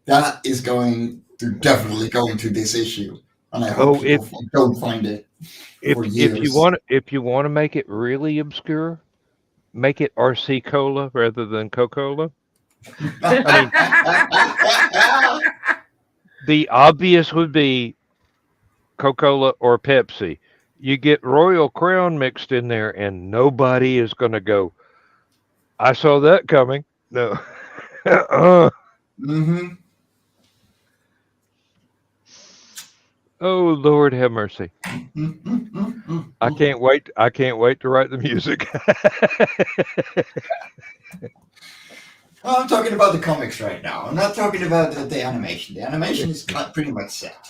That is going to definitely go into this issue, and I hope Oh, people don't find it for years. if you want to make it really obscure, make it RC Cola rather than Coca-Cola. I mean, the obvious would be Coca-Cola or Pepsi. You get Royal Crown mixed in there, and nobody is going to go, I saw that coming. No. uh, Hmm. oh, Lord have mercy. I can't wait. I can't wait to write the music. Well, I'm talking about the comics right now. I'm not talking about the animation. The animation is pretty much set.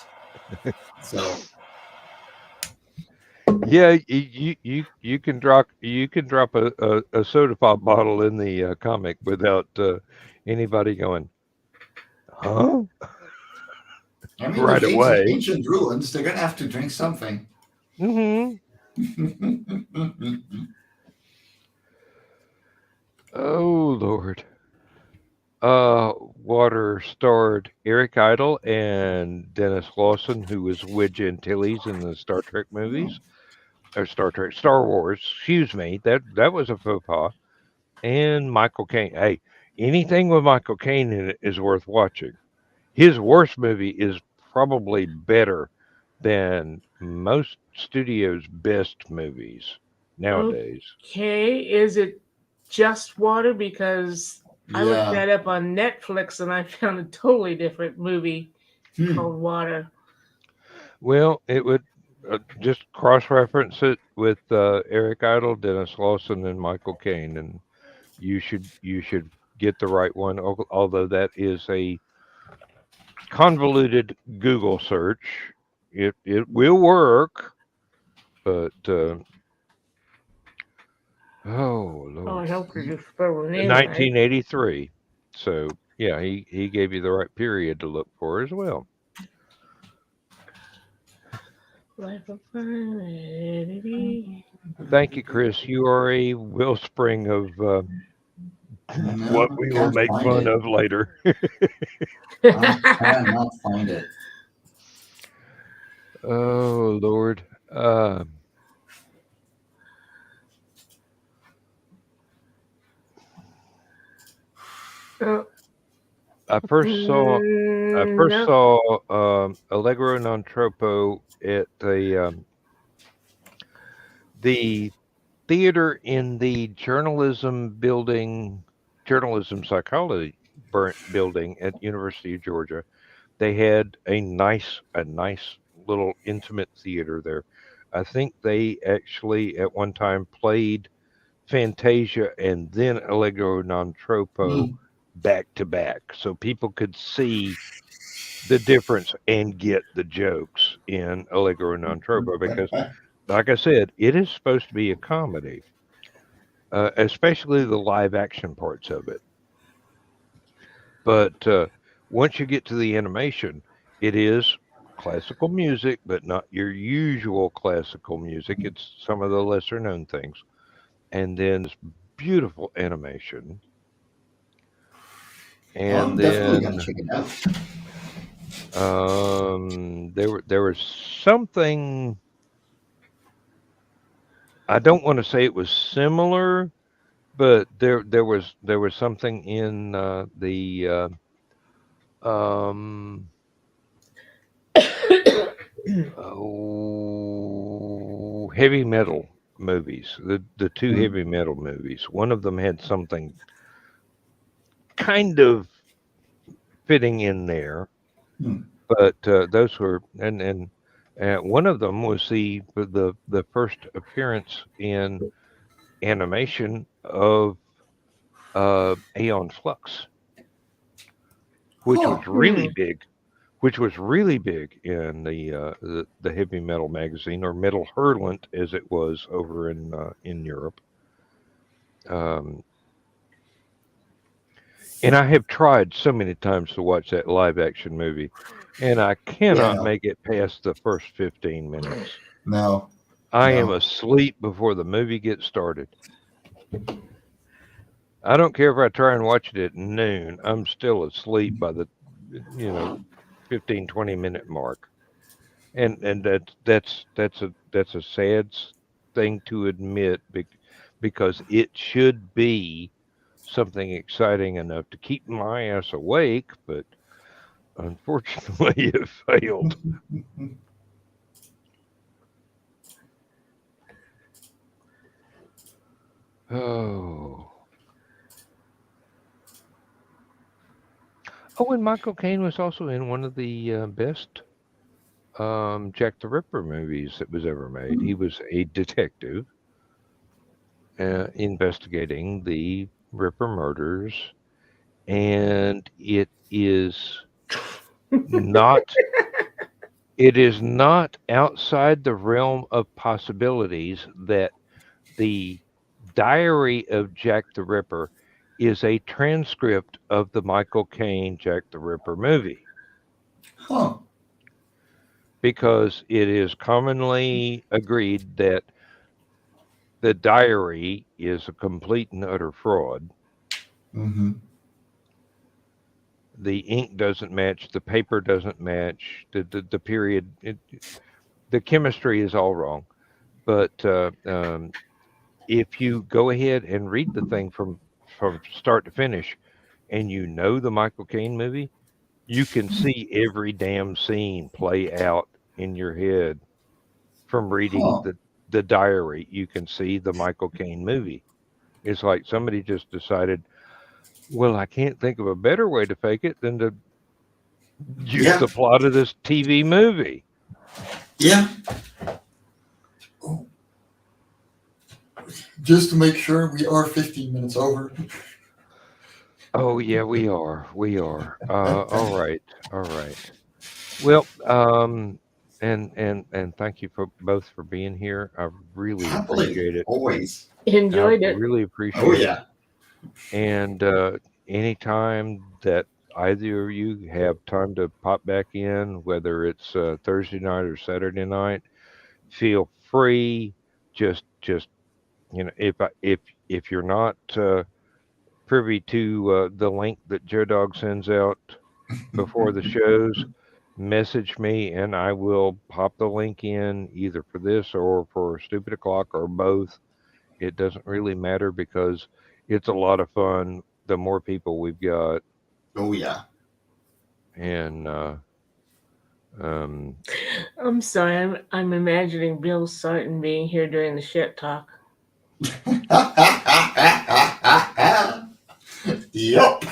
So, Yeah, you can drop a soda pop bottle in the comic without anybody going, huh? I mean, Right those away. ancient ruins, they're going to have to drink something. Hmm. Oh Lord. Water starred Eric Idle and Dennis Lawson, who was Widge Antilles in the Star Trek movies, or Star Wars. Excuse me. That was a faux pas. And Michael Caine. Hey, anything with Michael Caine in it is worth watching. His worst movie is probably better than most studios' best movies nowadays. Okay, is it just water? Because I looked Yeah. that up on Netflix and I found a totally different movie Hmm. called Water. Well, it would. Just cross-reference it with Eric Idle, Dennis Lawson, and Michael Caine, and you should get the right one. Although that is a convoluted Google search, it will work, but oh Oh, I Lord, hope you spell the name right. 1983. So yeah, he gave you the right period to look for as well. Life of Fun. Thank you, Chris. You are a wellspring of No, what we will can't make find fun it. of later. I cannot find it. Oh Lord. Uh, Oh, I first saw I first no. saw Allegro non troppo at the theater in the journalism psychology building at University of Georgia. They had a nice little intimate theater there. I think they actually at one time played Fantasia and then Allegro non troppo Hmm. back to back, so people could see the difference and get the jokes in Allegro non troppo because, like I said, it is supposed to be a comedy, especially the live action parts of it. But once you get to the animation, it is classical music, but not your usual classical music. It's some of the lesser known things. And then this beautiful animation. And I'm definitely gonna then check it out. there was something. I don't want to say it was similar, but there was something in the um heavy metal movies. The two Hmm. heavy metal movies. One of them had something kind of fitting in there, Hmm. but those were and one of them was the first appearance in animation of Aeon Flux, which Huh. was really Hmm. big in the heavy metal magazine or Metal Hurlant as it was over in Europe. Um, and I have tried so many times to watch that live action movie, and I Yeah, cannot no, make it past the first 15 minutes. no, I am no. asleep before the movie gets started. I don't care if I try and watch it at noon. I'm still asleep by the you know 15-20 minute mark. And that's a sad thing to admit because it should be something exciting enough to keep my ass awake, but unfortunately it failed. Oh. Oh, and Michael Caine was also in one of the best Jack the Ripper movies that was ever made. He was a detective investigating the Ripper murders, and not it is not outside the realm of possibilities that the diary of Jack the Ripper is a transcript of the Michael Caine Jack the Ripper movie Huh. because it is commonly agreed that the diary is a complete and utter fraud. Mm-hmm. The ink doesn't match, the paper doesn't match, the period, the chemistry is all wrong. But if you go ahead and read the thing from start to finish, and you know the Michael Caine movie, you can see every damn scene play out in your head from reading Huh. the diary. You can see the Michael Caine movie. It's like somebody just decided, well, I can't think of a better way to fake it than to use Yeah. the plot of this TV movie. Yeah. Oh. Just to make sure, we are 15 minutes over. Oh yeah, we are. We are. All right. All right. Well, and thank you for both for being here. I really Happily, appreciate it. always. I Enjoyed it. really Oh, appreciate it. yeah. And anytime that either of you have time to pop back in, whether it's Thursday night or Saturday night, feel free. Just if you're not privy to the link that Joe Dog sends out before the shows, message me and I will pop the link in either for this or for Stupid O'Clock or both. It doesn't really matter because it's a lot of fun. The more people we've got, Oh, yeah. and um, I'm sorry. I'm imagining Bill Sarton being here during the shit talk. Yep.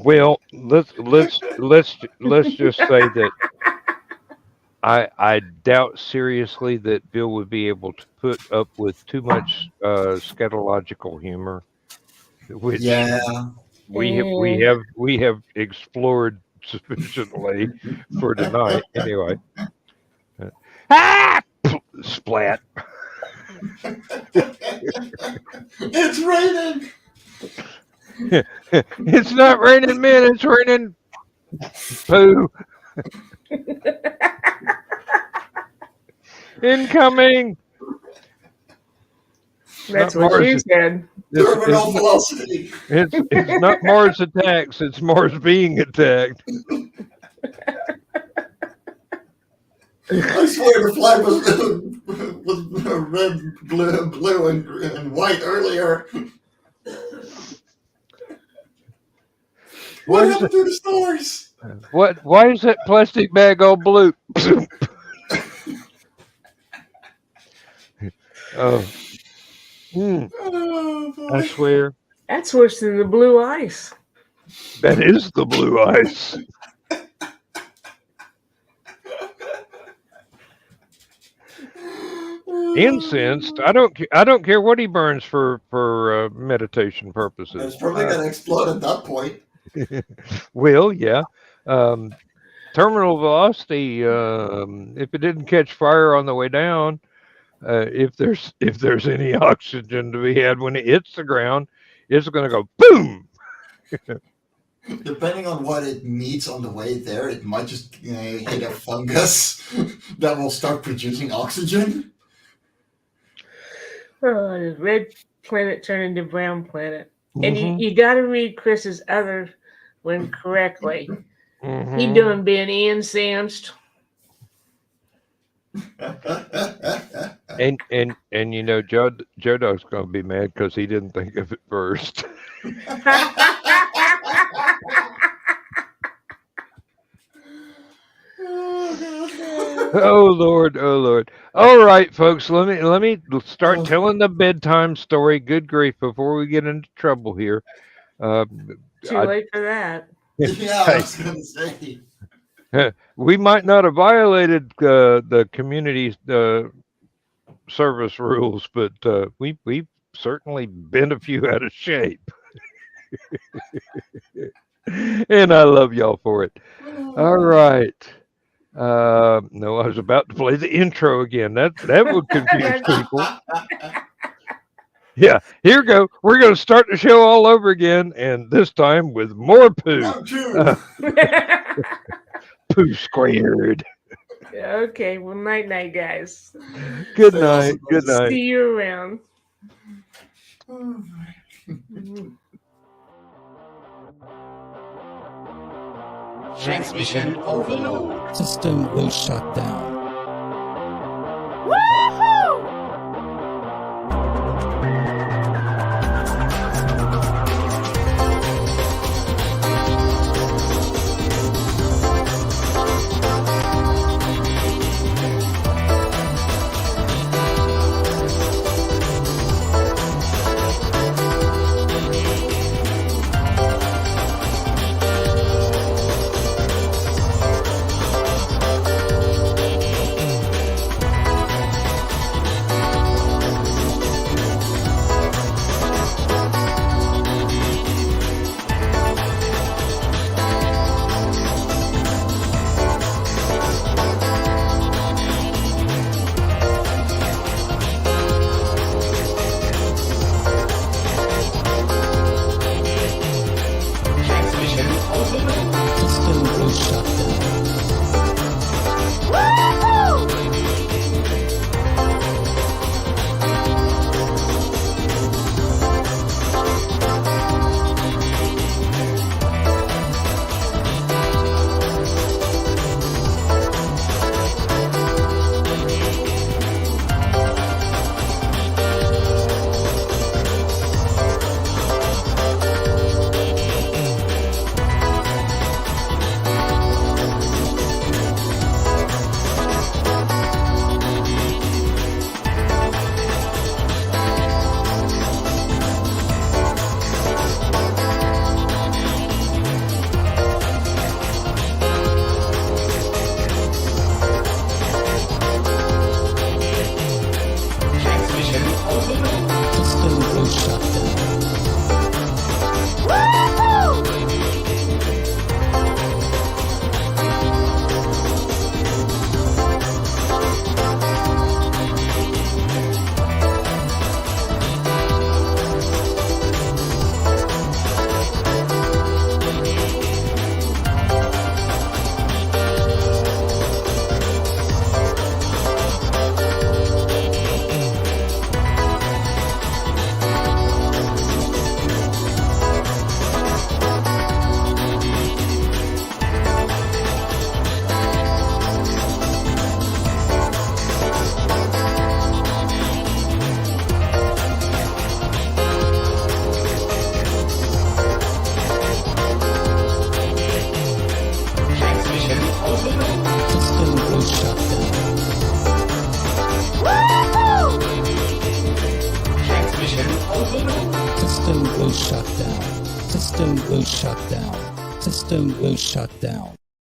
well, let's just say that I doubt seriously that Bill would be able to put up with too much scatological humor, which Yeah. we have explored sufficiently for tonight. Anyway, ah, splat. It's raining. It's not raining men. It's raining poo. Incoming. That's Not what she Mars. said. Terminal velocity. It's not Mars attacks. It's Mars being attacked. I swear the flag was red, blue, and white earlier. What happened to the stars? What? Why is that plastic bag all blue? Oh, Oh, boy. I swear That's worse than the blue ice. that is the blue ice. Incensed. I don't care what he burns for meditation purposes. It's probably going to explode at that point. Well, yeah. Terminal velocity. If it didn't catch fire on the way down, if there's any oxygen to be had when it hits the ground, it's going to go boom. Depending on what it meets on the way there, it might just hit a fungus that will start producing oxygen. Oh, the red planet turned into brown planet. And Mhm. you got to read Chris's other one correctly. He Mhm. doing being incensed. And you know Joe Dog's going to be mad because he didn't think of it first. Oh Lord, oh Lord. All right, folks, let me start telling the bedtime story. Good grief, before we get into trouble here. Too late for that. Yeah, I was going to say. We might not have violated the community service rules, but we've certainly been a few out of shape. And I love y'all for it. All right. No, I was about to play the intro again. That would confuse people. Yeah, here we go. We're going to start the show all over again, and this time with more poo. Poo squared. Okay, well, night, guys. Good night. Good night. See you around. Transmission overload. System will shut down. Woohoo! System will shut down. System will shut down. System will shut down. System will shut down. System will shut down. System will shut down.